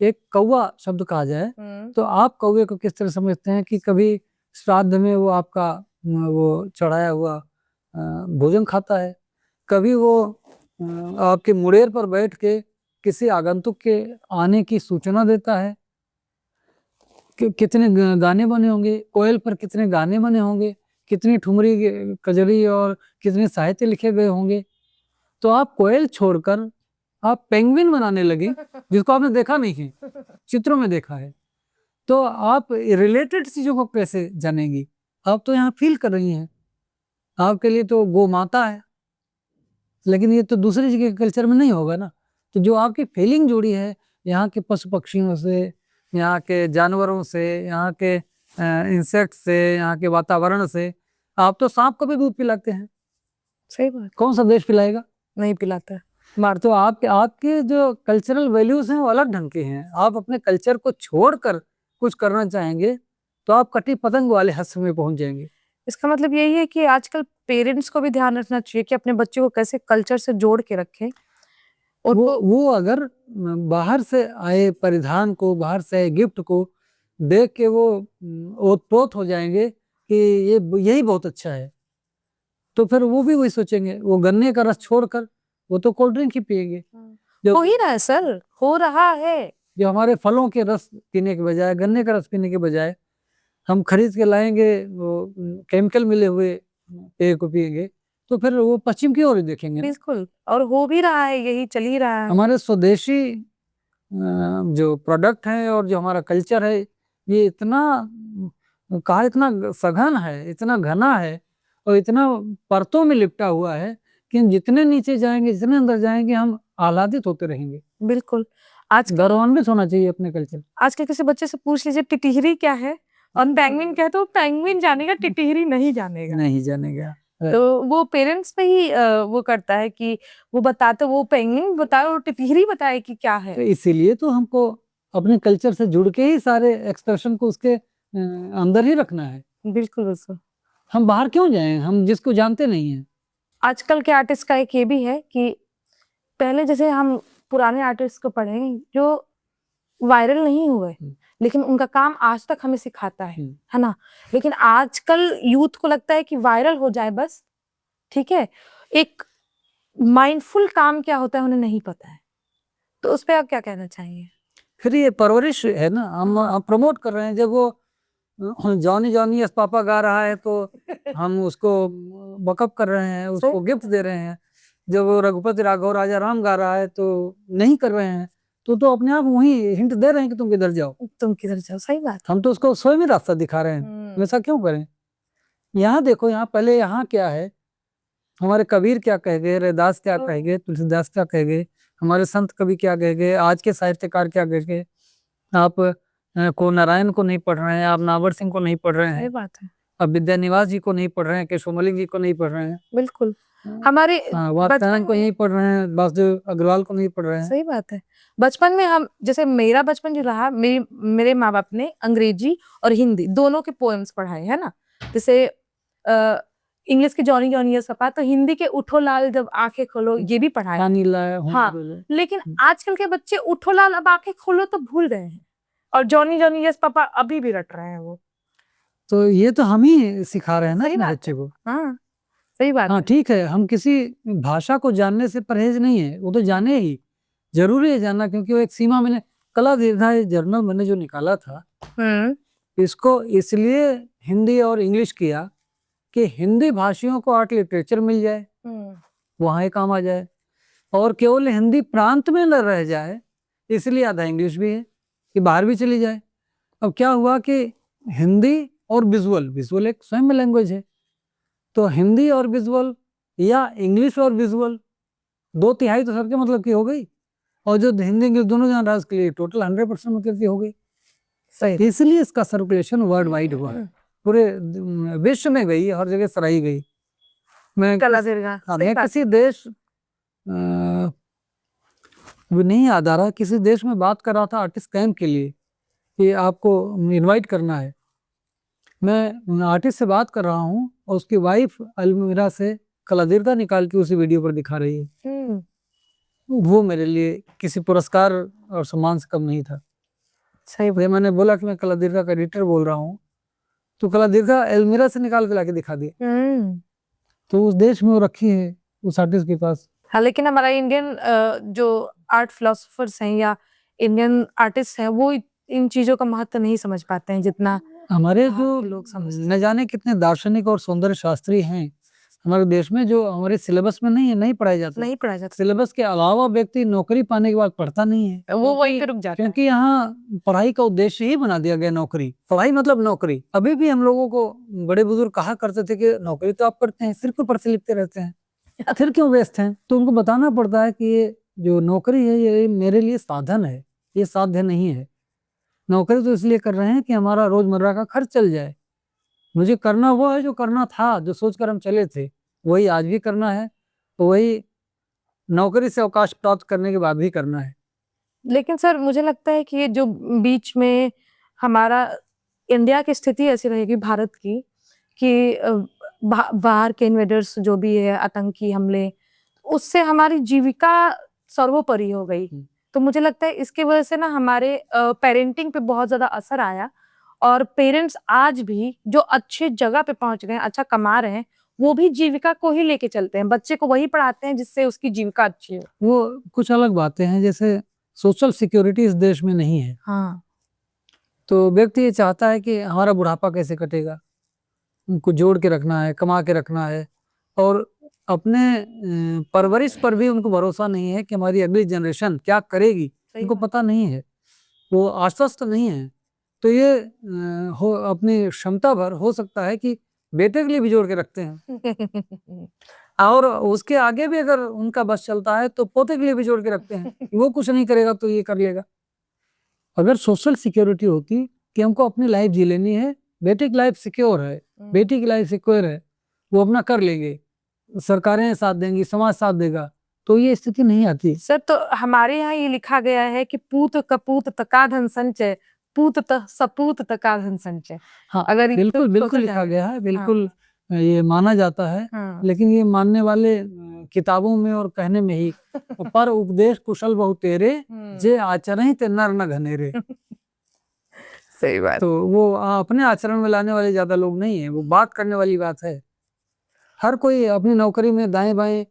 एक कौवा शब्द कहा जाए तो आप कौवे को किस तरह समझते हैं कि कभी श्राद्ध में वो आपका वो चढ़ाया हुआ भोजन खाता है, कभी वो आपके मुड़ेर पर बैठ के किसी आगंतुक के आने की सूचना देता है। कितने गाने बने होंगे, कोयल पर कितने गाने बने होंगे, कितनी ठुमरी कजरी और कितने साहित्य लिखे गए होंगे। तो आप कोयल छोड़कर आप पेंगुइन बनाने लगे, जिसको आपने देखा नहीं है, चित्रों में देखा है, तो आप रिलेटेड चीजों को कैसे जानेंगी? आप तो यहाँ फील कर रही हैं, आपके लिए तो गौ माता है, लेकिन ये तो दूसरी जगह के कल्चर में नहीं होगा ना। तो जो आपकी फीलिंग जुड़ी है यहाँ के पशु पक्षियों से, यहाँ के जानवरों से, यहाँ के इंसेक्ट से, यहाँ के वातावरण से, आप तो सांप को भी दूध पिलाते हैं। सही बात। कौन सा देश पिलाएगा? नहीं पिलाता है। तो आपके जो कल्चरल वैल्यूज हैं वो अलग ढंग के हैं। आप अपने कल्चर को छोड़कर कुछ करना चाहेंगे तो आप कटी पतंग वाले हश्र में पहुंच जाएंगे। इसका मतलब यही है कि आजकल पेरेंट्स को भी ध्यान रखना चाहिए कि अपने बच्चे को कैसे कल्चर से जोड़ के रखें। और वो अगर बाहर से आए परिधान को, बाहर से आए गिफ्ट को देख के वो ओतप्रोत हो जाएंगे कि ये यही बहुत अच्छा है, तो फिर वो भी वही सोचेंगे। वो गन्ने का रस छोड़कर वो तो कोल्ड ड्रिंक ही पिएंगे। हो ही रहा है सर, हो रहा है। जो हमारे फलों के रस पीने के बजाय, गन्ने का रस पीने के बजाय हम खरीद के लाएंगे वो केमिकल मिले हुए पेय को पिएंगे, तो फिर वो पश्चिम की ओर ही देखेंगे। बिल्कुल, और हो भी रहा है, यही चल ही रहा है। हमारे स्वदेशी जो प्रोडक्ट है और जो हमारा कल्चर है, ये इतना सघन है, इतना घना है और इतना परतों में लिपटा हुआ है कि जितने नीचे जाएंगे, जितने अंदर जाएंगे, हम आह्लादित होते रहेंगे। बिल्कुल। आज गौरवान्वित होना चाहिए अपने कल्चर। आज के किसी बच्चे से पूछ लीजिए टिटिहरी क्या है और पेंगुइन क्या है, तो पेंगुइन जानेगा, टिटिहरी नहीं जानेगा। नहीं जानेगा। तो वो पेरेंट्स पे ही वो करता है कि वो बताते, वो पेंगुइन बताए और टिटिहरी बताए कि क्या है। तो इसीलिए तो हमको अपने कल्चर से जुड़ के ही सारे एक्सप्रेशन को उसके अंदर ही रखना है। बिल्कुल बिल्कुल। हम बाहर क्यों जाएं, हम जिसको जानते नहीं हैं। आजकल के आर्टिस्ट का एक ये भी है कि पहले जैसे हम पुराने आर्टिस्ट को पढ़े जो वायरल नहीं हुए, लेकिन उनका काम आज तक हमें सिखाता है ना। लेकिन आजकल यूथ को लगता है कि वायरल हो जाए बस, ठीक है। एक माइंडफुल काम क्या होता है उन्हें नहीं पता है, तो उस पर आप क्या कहना चाहेंगे? फिर ये परवरिश है ना, हम प्रमोट कर रहे हैं। जब वो जॉनी जॉनी यस पापा गा रहा है तो हम उसको बकअप कर रहे हैं, उसको गिफ्ट दे रहे हैं। जब वो रघुपति राघव राजा राम गा रहा है तो नहीं कर रहे हैं, तो अपने आप वही हिंट दे रहे हैं कि तुम किधर जाओ, तुम किधर जाओ। सही बात। हम तो उसको स्वयं ही रास्ता दिखा रहे हैं। वैसा क्यों करें? यहाँ देखो, यहाँ पहले यहाँ क्या है, हमारे कबीर क्या कह गए, रैदास क्या कह गए, तुलसीदास क्या कह गए, हमारे संत कवि क्या कह गए, आज के साहित्यकार क्या कह गए। आप को नारायण को नहीं पढ़ रहे हैं, आप नावर सिंह को नहीं पढ़ रहे हैं, बात है। अब विद्यानिवास जी को नहीं पढ़ रहे हैं, केशव मलिक जी को नहीं पढ़ रहे हैं, बिल्कुल। हमारे वात्स्यायन को नहीं पढ़ रहे हैं, वासुदेव अग्रवाल को नहीं पढ़ रहे हैं। सही बात है। बचपन में हम, जैसे मेरा बचपन जो रहा, मेरे माँ बाप ने अंग्रेजी और हिंदी दोनों के पोएम्स पढ़ाए है ना। जैसे इंग्लिश के जॉनी जॉनी यस पापा, तो हिंदी के उठो लाल जब आंखें खोलो ये भी पढ़ाया। हाँ, लेकिन आजकल के बच्चे उठो लाल अब आंखें खोलो तो भूल रहे हैं, और जॉनी जॉनी यस पापा अभी भी रट रहे हैं वो। तो ये तो हम ही सिखा रहे हैं ना अपने बच्चे को। हाँ सही बात। हाँ ठीक है, हम किसी भाषा को जानने से परहेज नहीं है, वो तो जाने ही, जरूरी है जानना, क्योंकि वो एक सीमा। मैंने कला दीर्घा जर्नल मैंने जो निकाला था इसको इसलिए हिंदी और इंग्लिश किया कि हिंदी भाषियों को आर्ट लिटरेचर मिल जाए, वहाँ ही काम आ जाए, और केवल हिंदी प्रांत में न रह जाए, इसलिए आधा इंग्लिश भी है कि बाहर भी चली जाए। अब क्या हुआ कि हिंदी और विजुअल एक स्वयं में लैंग्वेज है, तो हिंदी और विजुअल या इंग्लिश और विजुअल 2/3 तो सबके मतलब की हो गई, और जो हिंदी इंग्लिश दोनों जान रहा है उसके लिए टोटल 100% मतलब की हो गई। सही। इसलिए इसका सर्कुलेशन वर्ल्ड वाइड हुआ, पूरे विश्व में गई, हर जगह सराही गई। मैं कला दीर्घा, हाँ, सही मैं बात। किसी देश वो नहीं याद आ रहा, किसी देश में बात कर रहा था आर्टिस्ट कैंप के लिए कि आपको इनवाइट करना है। मैं आर्टिस्ट से बात कर रहा हूँ और उसकी वाइफ अलमीरा से कला दीर्घा निकाल के उसी वीडियो पर दिखा रही है। वो मेरे लिए किसी पुरस्कार और सम्मान से कम नहीं था। सही भाई मैंने बोला कि मैं कला दीर्घा का एडिटर बोल रहा हूँ, तो कला दीर्घा अलमीरा से निकाल के लाके दिखा दी, तो उस देश में वो रखी है उस आर्टिस्ट के पास। हाँ, लेकिन हमारा इंडियन जो आर्ट फिलोसोफर्स हैं या इंडियन आर्टिस्ट हैं, वो इन चीजों का महत्व नहीं समझ पाते हैं जितना हमारे बाहर जो के लोग समझते न जाने कितने दार्शनिक और सौंदर्य शास्त्री हैं हमारे देश में, जो हमारे सिलेबस में नहीं पढ़ाए जाते। नहीं पढ़ा जाता, सिलेबस के अलावा व्यक्ति नौकरी पाने के बाद पढ़ता नहीं है, वो वहीं पे रुक जाता है। क्योंकि यहाँ पढ़ाई का उद्देश्य ही बना दिया गया नौकरी। पढ़ाई मतलब नौकरी। अभी भी हम लोगों को बड़े बुजुर्ग कहा करते थे कि नौकरी तो आप करते हैं, सिर्फ पढ़ते लिखते रहते हैं, फिर क्यों व्यस्त हैं? तो उनको बताना पड़ता है कि ये जो नौकरी है ये मेरे लिए साधन है, ये साध्य नहीं है। नौकरी तो इसलिए कर रहे हैं कि हमारा रोजमर्रा का खर्च चल जाए। मुझे करना वो है जो करना था, जो सोचकर हम चले थे, वही आज भी करना है, तो वही नौकरी से अवकाश प्राप्त करने के बाद भी करना है। लेकिन सर मुझे लगता है कि ये जो बीच में हमारा इंडिया की स्थिति ऐसी रहेगी भारत की कि बाहर के इन्वेडर्स जो भी है, आतंकी हमले, उससे हमारी जीविका सर्वोपरि हो गई। तो मुझे लगता है इसकी वजह से ना हमारे पेरेंटिंग पे बहुत ज्यादा असर आया, और पेरेंट्स आज भी जो अच्छे जगह पे पहुंच गए हैं, अच्छा कमा रहे हैं, वो भी जीविका को ही लेके चलते हैं, बच्चे को वही पढ़ाते हैं जिससे उसकी जीविका अच्छी हो। वो कुछ अलग बातें हैं, जैसे सोशल सिक्योरिटी इस देश में नहीं है। हाँ, तो व्यक्ति ये चाहता है कि हमारा बुढ़ापा कैसे कटेगा, उनको जोड़ के रखना है, कमा के रखना है, और अपने परवरिश पर भी उनको भरोसा नहीं है कि हमारी अगली जनरेशन क्या करेगी, उनको पता नहीं है, वो आश्वस्त नहीं है। तो ये हो अपनी क्षमता भर हो सकता है कि बेटे के लिए भी जोड़ के रखते हैं, और उसके आगे भी अगर उनका बस चलता है तो पोते के लिए भी जोड़ के रखते हैं, वो कुछ नहीं करेगा तो ये कर लेगा। अगर सोशल सिक्योरिटी होती कि हमको अपनी लाइफ जी लेनी है, बेटे की लाइफ सिक्योर है, बेटी की लाइफ सिक्योर है, वो अपना कर लेंगे, सरकारें साथ देंगी, समाज साथ देगा, तो ये स्थिति नहीं आती। सर तो हमारे यहाँ ये लिखा गया है कि पूत कपूत तका धन संचय, पूत सपूत तका धन संचय। हाँ, अगर बिल्कुल बिल्कुल लिखा गया है, बिल्कुल ये माना जाता है, लेकिन ये मानने वाले किताबों में और कहने में ही पर उपदेश कुशल बहु तेरे, जे आचरण ते नर न घनेरे। सही बात। तो वो अपने आचरण में लाने वाले ज्यादा लोग नहीं है, वो बात करने वाली बात है। हर कोई अपनी नौकरी में दाएं बाएं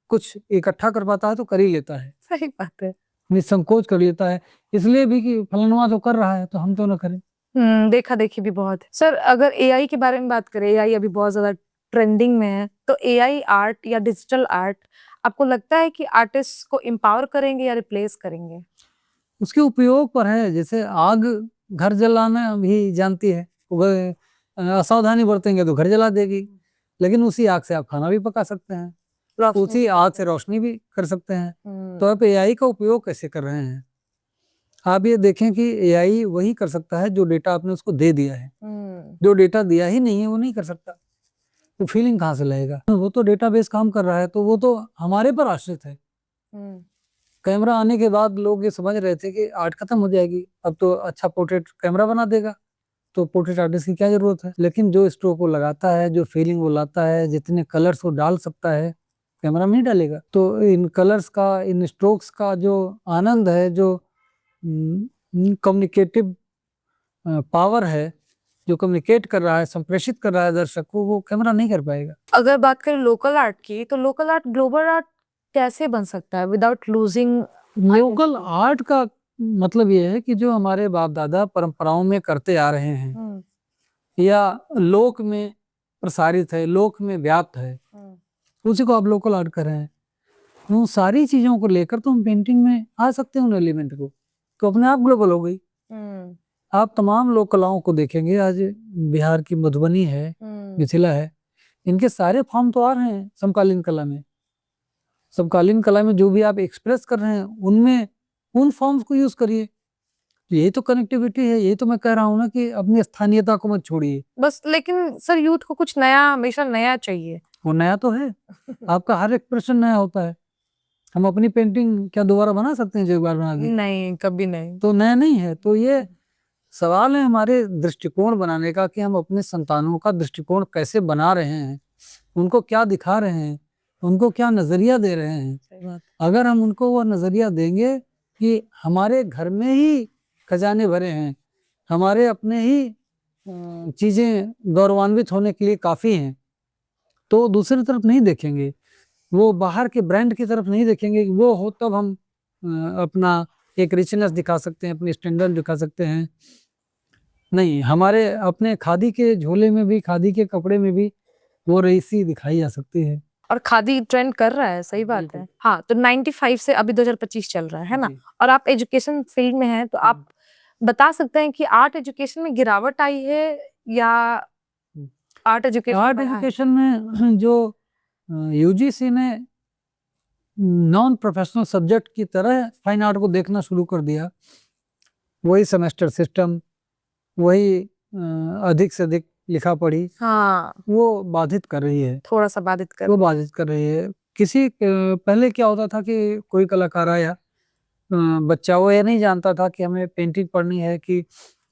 कुछ इकट्ठा कर पाता है तो कर ही लेता है, सही बात है, निसंकोच कर लेता है, इसलिए भी कि फलाना तो कर रहा है तो हम तो ना करें। देखा देखी भी बहुत है। सर अगर एआई के बारे में बात करें, एआई अभी बहुत ज्यादा ट्रेंडिंग में है, तो एआई आर्ट या डिजिटल आर्ट आपको लगता है कि आर्टिस्ट को एम्पावर करेंगे या रिप्लेस करेंगे? उसके उपयोग पर है, जैसे आग घर जलाना भी जानती है, असावधानी बरतेंगे तो घर जला देगी, लेकिन उसी आग से आप खाना भी पका सकते हैं, उसी आग से रोशनी भी कर सकते हैं। तो आप एआई का उपयोग कैसे कर रहे हैं? आप ये देखें कि एआई वही कर सकता है जो डेटा आपने उसको दे दिया है, जो डेटा दिया ही नहीं है वो नहीं कर सकता, तो फीलिंग कहाँ से लाएगा? वो तो डेटाबेस काम कर रहा है, तो वो तो हमारे पर आश्रित है। कैमरा आने के बाद लोग ये समझ रहे थे कि आर्ट खत्म हो जाएगी, अब तो अच्छा पोर्ट्रेट कैमरा बना देगा, तो पोर्ट्रेट आर्टिस्ट की क्या जरूरत है? लेकिन जो स्ट्रोक वो लगाता है, जो फीलिंग वो लाता है, जितने कलर्स वो डाल सकता है, कैमरा नहीं डालेगा। तो इन कलर्स का, इन स्ट्रोक्स का जो आनंद है, जो कम्युनिकेटिव पावर है, जो कम्युनिकेट कर रहा है, संप्रेषित कर रहा है दर्शक को, वो कैमरा नहीं कर पाएगा। अगर बात करें लोकल आर्ट की, तो लोकल आर्ट ग्लोबल आर्ट कैसे बन सकता है विदाउट लूजिंग? लोकल आर्ट का मतलब ये है कि जो हमारे बाप दादा परंपराओं में करते आ रहे हैं या लोक में प्रसारित है, लोक में व्याप्त है, उसी को आप लोकल आर्ट कर रहे हैं। उन सारी चीजों को लेकर तो हम पेंटिंग में आ सकते हैं उन एलिमेंट को, तो अपने आप ग्लोबल हो गई। आप तमाम लोक कलाओं को देखेंगे, आज बिहार की मधुबनी है, मिथिला है, इनके सारे फॉर्म तो आ रहे हैं समकालीन कला में। समकालीन कला में जो भी आप एक्सप्रेस कर रहे हैं उनमें उन फॉर्म्स को यूज करिए। यही तो कनेक्टिविटी है, यही तो मैं कह रहा हूँ ना कि अपनी स्थानीयता को मत छोड़िए। बस लेकिन सर यूथ को कुछ नया, हमेशा नया चाहिए। वो नया तो है, आपका हर एक्सप्रेशन नया होता है। हम अपनी पेंटिंग क्या दोबारा बना सकते हैं जो एक बार बना दी? नहीं, कभी नहीं। तो नया नहीं है। तो ये सवाल है हमारे दृष्टिकोण बनाने का कि हम अपने संतानों का दृष्टिकोण कैसे बना रहे हैं, उनको क्या दिखा रहे हैं, उनको क्या नजरिया दे रहे हैं। अगर हम उनको वो नजरिया देंगे कि हमारे घर में ही खजाने भरे हैं, हमारे अपने ही चीजें गौरवान्वित होने के लिए काफी हैं, तो दूसरी तरफ नहीं देखेंगे, वो बाहर के ब्रांड की तरफ नहीं देखेंगे। वो हो तब हम अपना एक रिचनेस दिखा सकते हैं, अपनी स्टैंडर्ड दिखा सकते हैं। नहीं, हमारे अपने खादी के झोले में भी, खादी के कपड़े में भी वो रईसी दिखाई जा सकती है। और खादी ट्रेंड कर रहा है, सही बात है। हाँ, तो 95 से अभी 2025 चल रहा है ना, जी। और आप एजुकेशन फील्ड में हैं, तो आप बता सकते हैं कि आर्ट एजुकेशन में गिरावट आई है या आर्ट एजुकेशन में जो यूजीसी ने नॉन प्रोफेशनल सब्जेक्ट की तरह फाइन आर्ट को देखना शुरू कर दिया, वही सेमेस्टर सिस्टम, वही अधिक से अधिक लिखा पढ़ी, हाँ, वो बाधित कर रही है, थोड़ा सा बाधित कर, वो बाधित कर रही है। पहले क्या होता था कि कोई कलाकार आया, बच्चा वो ये नहीं जानता था कि हमें पेंटिंग पढ़नी है कि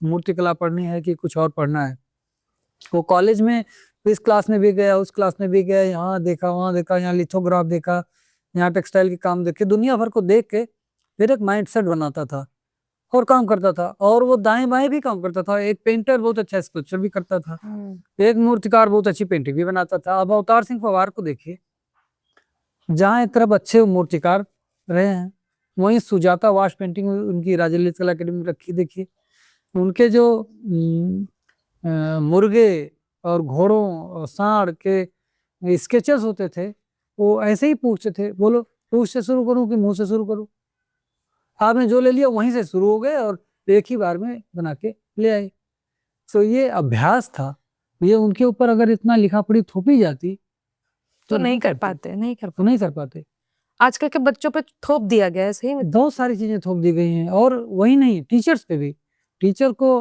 मूर्तिकला पढ़नी है कि कुछ और पढ़ना है। वो कॉलेज में इस क्लास में भी गया, उस क्लास में भी गया, यहाँ देखा, वहाँ देखा, यहाँ लिथोग्राफ देखा, यहाँ टेक्सटाइल के काम देखे, दुनिया भर को देख के फिर एक माइंडसेट बनाता था और काम करता था। और वो दाएं बाएं भी काम करता था। एक पेंटर बहुत अच्छा स्कल्पचर भी करता था, एक मूर्तिकार बहुत अच्छी पेंटिंग भी बनाता था। अब अवतार सिंह पवार को देखिए, जहाँ एक तरफ अच्छे मूर्तिकार रहे हैं, वहीं सुजाता वाश पेंटिंग उनकी राजा ललित कला अकेडमी में रखी। देखिए उनके जो मुर्गे और घोड़ों और सांड के स्केचेस होते थे, वो ऐसे ही पूछते थे, बोलो पूछ से शुरू करूं कि मुंह से शुरू करूं? आपने जो ले लिया वहीं से शुरू हो गए और एक ही बार में बना के ले आए। तो ये अभ्यास था। ये उनके ऊपर अगर इतना लिखा पढ़ी थोपी जाती तो नहीं कर पाते, नहीं कर पाते। आजकल के बच्चों पे थोप दिया गया है, सही में बहुत सारी चीजें थोप दी गई हैं। और वही नहीं, टीचर्स पे भी, टीचर को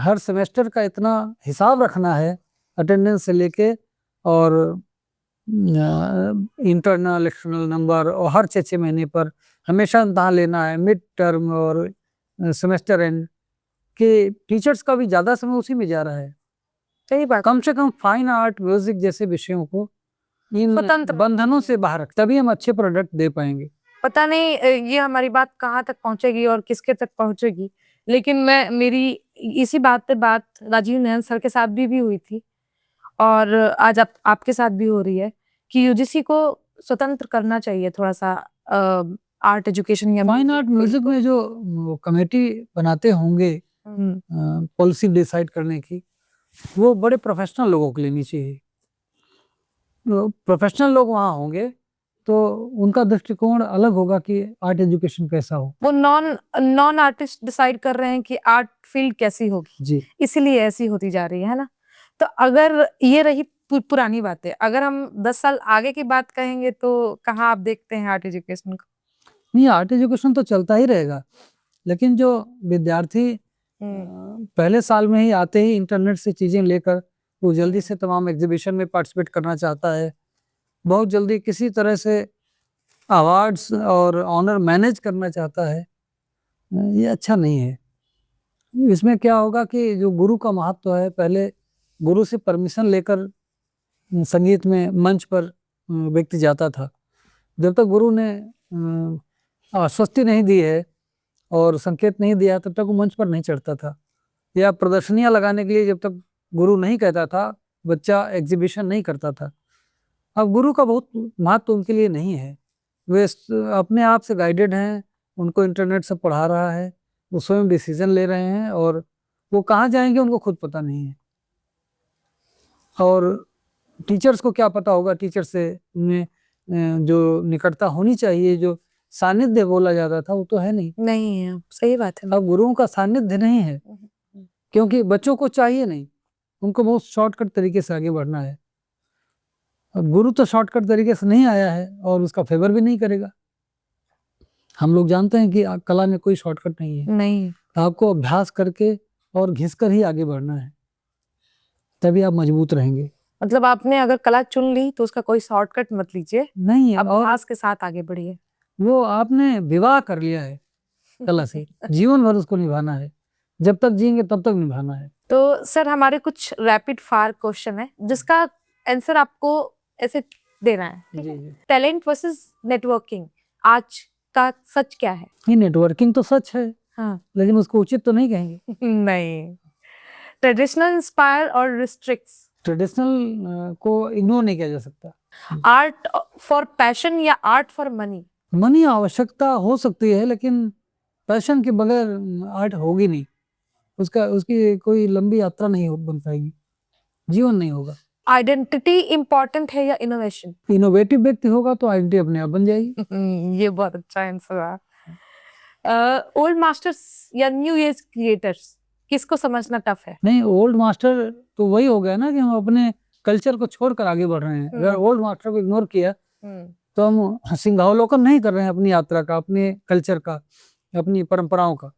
हर सेमेस्टर का इतना हिसाब रखना है, अटेंडेंस से लेके और इंटरनल एक्सटर्नल नंबर, और हर 6 महीने पर हमेशा इम्तहान लेना है, मिड टर्म और सेमेस्टर एंड के। टीचर्स का भी ज्यादा समय उसी में जा रहा है। सही बात। कम से कम फाइन आर्ट, म्यूजिक जैसे विषयों को इन बंधनों से बाहर रख, तभी हम अच्छे प्रोडक्ट दे पाएंगे। पता नहीं ये हमारी बात कहाँ तक पहुंचेगी और किसके तक पहुंचेगी, लेकिन मेरी इसी बात पे बात राजीव नयन सर के साथ भी हुई थी, और आज आपके साथ भी हो रही है कि यूजीसी को स्वतंत्र करना चाहिए थोड़ा सा आर्ट एजुकेशन या फाइन आर्ट म्यूजिक में जो कमेटी बनाते होंगे पॉलिसी डिसाइड करने की, वो बड़े प्रोफेशनल लोगों को लेनी चाहिए। प्रोफेशनल लोग वहाँ होंगे तो उनका दृष्टिकोण अलग होगा कि आर्ट एजुकेशन कैसा हो। वो नॉन आर्टिस्ट डिसाइड कर रहे हैं कि आर्ट फील्ड कैसी होगी जी, इसीलिए ऐसी होती जा रही है ना। तो अगर ये रही पुरानी बातें, अगर हम 10 साल आगे की बात कहेंगे तो कहाँ आप देखते हैं आर्ट एजुकेशन को? नहीं, आर्ट एजुकेशन तो चलता ही रहेगा, लेकिन जो विद्यार्थी पहले साल में ही आते ही इंटरनेट से चीजें लेकर वो जल्दी से तमाम एग्जीबिशन में पार्टिसिपेट करना चाहता है, बहुत जल्दी किसी तरह से अवार्ड्स और ऑनर मैनेज करना चाहता है, ये अच्छा नहीं है। इसमें क्या होगा कि जो गुरु का महत्व है, पहले गुरु से परमिशन लेकर संगीत में मंच पर व्यक्ति जाता था। जब तक गुरु ने आश्वस्ति नहीं दी है और संकेत नहीं दिया, तब तक वो मंच पर नहीं चढ़ता था। या प्रदर्शनियां लगाने के लिए जब तक गुरु नहीं कहता था, बच्चा एग्जीबिशन नहीं करता था। अब गुरु का बहुत महत्व उनके लिए नहीं है, वे अपने आप से गाइडेड हैं, उनको इंटरनेट से पढ़ा रहा है, वो स्वयं डिसीजन ले रहे हैं और वो कहाँ जाएंगे उनको खुद पता नहीं है। और टीचर्स को क्या पता होगा, टीचर से में जो निकटता होनी चाहिए, जो सानिध्य बोला जाता था, वो तो है नहीं। नहीं है, सही बात है। अब गुरुओं का सानिध्य नहीं है, क्योंकि बच्चों को चाहिए नहीं, उनको बहुत शॉर्टकट तरीके से आगे बढ़ना है। अब गुरु तो शॉर्टकट तरीके से नहीं आया है और उसका फेवर भी नहीं करेगा। हम लोग जानते हैं कि कला में कोई शॉर्टकट नहीं है, नहीं, आपको अभ्यास करके और घिसकर ही आगे बढ़ना है, तभी आप मजबूत रहेंगे। मतलब आपने अगर कला चुन ली तो उसका कोई शॉर्टकट मत लीजिए, नहीं है, और अभ्यास के साथ आगे बढ़िए। वो आपने विवाह कर लिया है कला से, जीवन भर उसको निभाना है, जब तक जिएंगे तब तक निभाना है। तो सर हमारे कुछ रैपिड फायर क्वेश्चन है जिसका आंसर आपको ऐसे देना है। जी जी। टैलेंट वर्सेस नेटवर्किंग, आज का सच क्या है? ये नेटवर्किंग तो सच है, हाँ। लेकिन उसको उचित तो नहीं कहेंगे। नहीं। ट्रेडिशनल इंस्पायर और रिस्ट्रिक्ट्स, ट्रेडिशनल को इग्नोर नहीं किया जा सकता। आर्ट फॉर पैशन या आर्ट फॉर मनी? मनी आवश्यकता हो सकती है, लेकिन पैशन के बगैर आर्ट होगी नहीं, उसकी कोई लंबी यात्रा नहीं बन पाएगी, जीवन नहीं होगा। आइडेंटिटी इम्पोर्टेंट है या इनोवेशन? इनोवेटिव व्यक्ति होगा तो आइडेंटिटी अपने आप बन जाएगी। ये बहुत अच्छा आंसर है। ओल्ड मास्टर्स या न्यू एज क्रिएटर्स, किसको समझना टफ है? नहीं, ओल्ड मास्टर तो वही हो गया ना कि हम अपने कल्चर को छोड़कर आगे बढ़ रहे हैं। अगर ओल्ड मास्टर को इग्नोर किया तो हम सिंहावलोकन नहीं कर रहे हैं अपनी यात्रा का, अपने कल्चर का, अपनी परंपराओं का,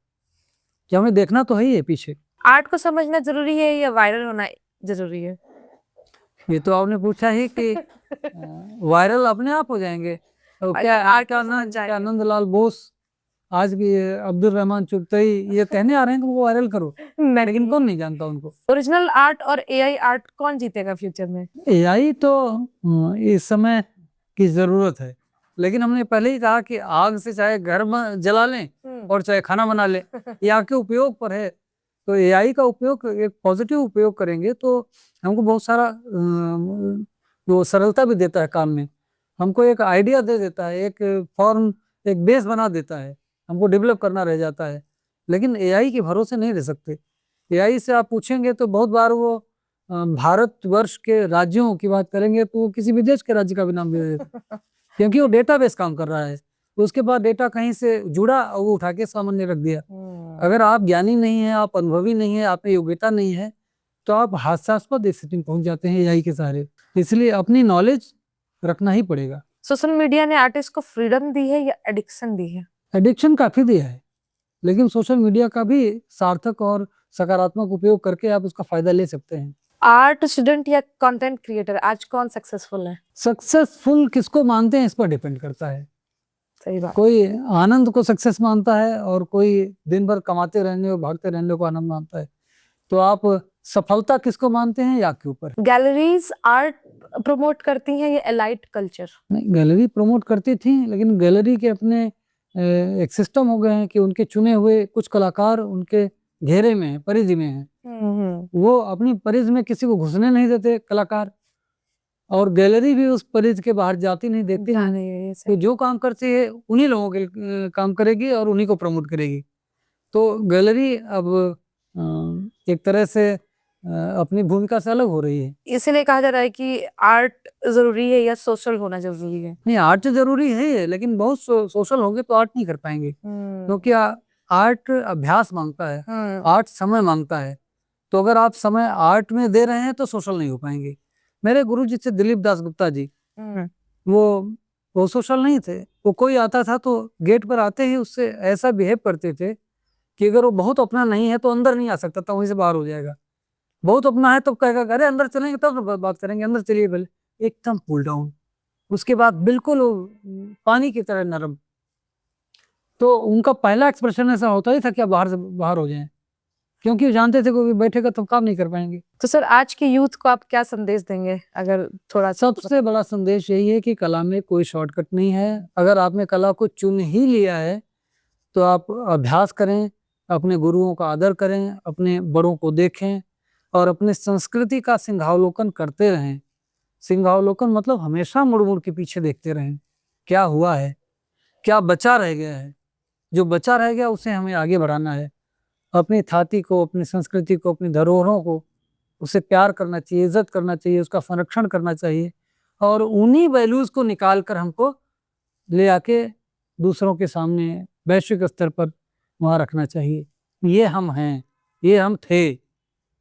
कि हमें देखना तो है ही है पीछे। आर्ट को समझना जरूरी है या वायरल होना जरूरी है? ये तो आपने पूछा ही कि वायरल अपने आप हो जाएंगे। तो क्या नंदलाल बोस, आज की अब्दुल रहमान चुगतई, ये कहने आ रहे हैं कि वो वायरल करो, लेकिन कौन नहीं जानता उनको। ओरिजिनल आर्ट और एआई आर्ट कौन जीतेगा फ्यूचर में? एआई तो इस समय की जरूरत है, लेकिन हमने पहले ही कहा कि आग से चाहे घर जला लें और चाहे खाना बना लें, ये आग के उपयोग पर है। तो एआई का उपयोग एक पॉजिटिव उपयोग करेंगे तो हमको बहुत सारा वो सरलता भी देता है काम में, हमको एक आइडिया दे देता है, एक फॉर्म, एक बेस बना देता है, हमको डेवलप करना रह जाता है। लेकिन एआई के भरोसे नहीं रह सकते। एआई से आप पूछेंगे तो बहुत बार वो भारतवर्ष के राज्यों की बात करेंगे तो वो किसी विदेश के राज्य का भी नाम दे देता, क्योंकि वो डेटाबेस काम कर रहा है, उसके बाद डेटा कहीं से जुड़ा और वो उठा के सामने रख दिया। अगर आप ज्ञानी नहीं है, आप अनुभवी नहीं है, आप में योग्यता नहीं है, तो आप हास्यास्पद स्थिति में पहुंच जाते हैं एआई के सहारे। इसलिए अपनी नॉलेज रखना ही पड़ेगा। सोशल मीडिया ने आर्टिस्ट को फ्रीडम दी है या एडिक्शन दी है? एडिक्शन काफी दिया है, लेकिन सोशल मीडिया का भी सार्थक और सकारात्मक उपयोग करके आप उसका फायदा ले सकते हैं। आर्ट स्टूडेंट या कंटेंट क्रिएटर, आज कौन सक्सेसफुल है? सक्सेसफुल किसको मानते हैं इस पर डिपेंड करता है। सही बात। कोई आनंद को सक्सेस मानता है और कोई दिन भर कमाते रहने और भागते रहने को आनंद मानता है। तो आप सफलता किसको मानते हैं या के ऊपर? गैलरीज आर्ट प्रमोट करती हैं या एलाइट कल्चर? नहीं, गैलरी प्रमोट करती थी, लेकिन गैलरी के अपने एक सिस्टम हो गए हैं कि उनके चुने हुए कुछ कलाकार उनके घेरे में है, परिधि में है, वो अपनी परिधि में किसी को घुसने नहीं देते कलाकार, और गैलरी भी उस परिधि के बाहर जाती नहीं, देखती नहीं। तो जो काम करती है उन्हीं लोगों के काम करेगी और उन्हीं को प्रमोट करेगी। तो गैलरी अब एक तरह से अपनी भूमिका से अलग हो रही है। इसीलिए कहा जा रहा है कि आर्ट जरूरी है या सोशल होना जरूरी है? नहीं, आर्ट तो जरूरी है, लेकिन बहुत सोशल होंगे तो आर्ट नहीं कर पाएंगे, क्योंकि आर्ट अभ्यास मांगता है, आर्ट समय मांगता है। तो अगर आप समय आर्ट में दे रहे हैं तो सोशल नहीं हो पाएंगे। मेरे गुरु जी थे दिलीप दास गुप्ता जी, वो सोशल नहीं थे। वो कोई आता था तो गेट पर आते ही उससे ऐसा बिहेव करते थे कि अगर वो बहुत अपना नहीं है तो अंदर नहीं आ सकता था, वहीं से बाहर हो जाएगा। बहुत अपना है तो कहेगा अरे अंदर चलेंगे तब बात करेंगे, अंदर चलिए पहले, एकदम कूल डाउन। उसके बाद बिल्कुल पानी की तरह नरम। तो उनका पहला एक्सप्रेशन ऐसा होता ही था कि आप बाहर से बाहर हो जाएं, क्योंकि वो जानते थे कोई बैठेगा तो काम नहीं कर पाएंगे। तो सर आज के यूथ को आप क्या संदेश देंगे? अगर थोड़ा सबसे बड़ा संदेश यही है कि कला में कोई शॉर्टकट नहीं है। अगर आपने कला को चुन ही लिया है तो आप अभ्यास करें, अपने गुरुओं का आदर करें, अपने बड़ों को देखें और अपने संस्कृति का सिंहावलोकन करते रहें। सिंहावलोकन मतलब हमेशा मुड़ मुड़ के पीछे देखते रहें, क्या हुआ है, क्या बचा रह गया है, जो बचा रह गया उसे हमें आगे बढ़ाना है। अपनी थाती को, अपनी संस्कृति को, अपनी धरोहरों को, उसे प्यार करना चाहिए, इज्जत करना चाहिए, उसका संरक्षण करना चाहिए और उन्हीं वैल्यूज को निकाल कर हमको ले आके दूसरों के सामने वैश्विक स्तर पर वहाँ रखना चाहिए। ये हम हैं, ये हम थे,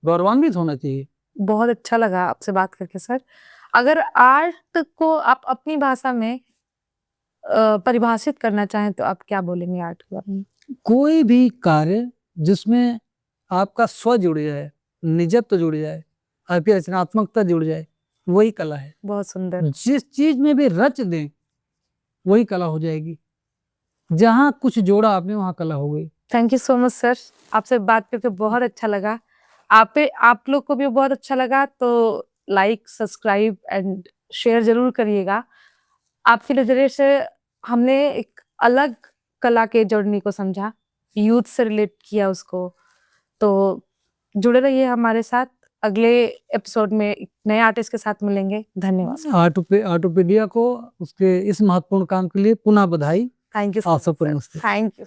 गौरवान्वित होना चाहिए। बहुत अच्छा लगा आपसे बात करके सर। अगर आर्ट को आप अपनी भाषा में परिभाषित करना चाहें तो आप क्या बोलेंगे आर्ट के बारे में? कोई भी कार्य जिसमें आपका स्व जुड़ जाए, निजत्व जुड़ जाए, आपकी रचनात्मकता जुड़ जाए, वही कला है। बहुत सुंदर। जिस चीज में भी रच दें वही कला हो जाएगी। जहाँ कुछ जोड़ा आपने वहाँ कला हो गई। Thank you so much sir, आपसे बात करके बहुत अच्छा लगा। आप लोग को भी बहुत अच्छा लगा तो लाइक, सब्सक्राइब एंड शेयर जरूर करिएगा। आपके नजरिए से हमने एक अलग कला के जर्नी को समझा, यूथ से रिलेट किया उसको। तो जुड़े रहिए हमारे साथ, अगले एपिसोड में एक नए आर्टिस्ट के साथ मिलेंगे। धन्यवाद। आर्टोपीडिया को उसके इस महत्वपूर्ण काम के लिए पुनः बधाई। Thank you. आप सबको नमस्ते। Thank you.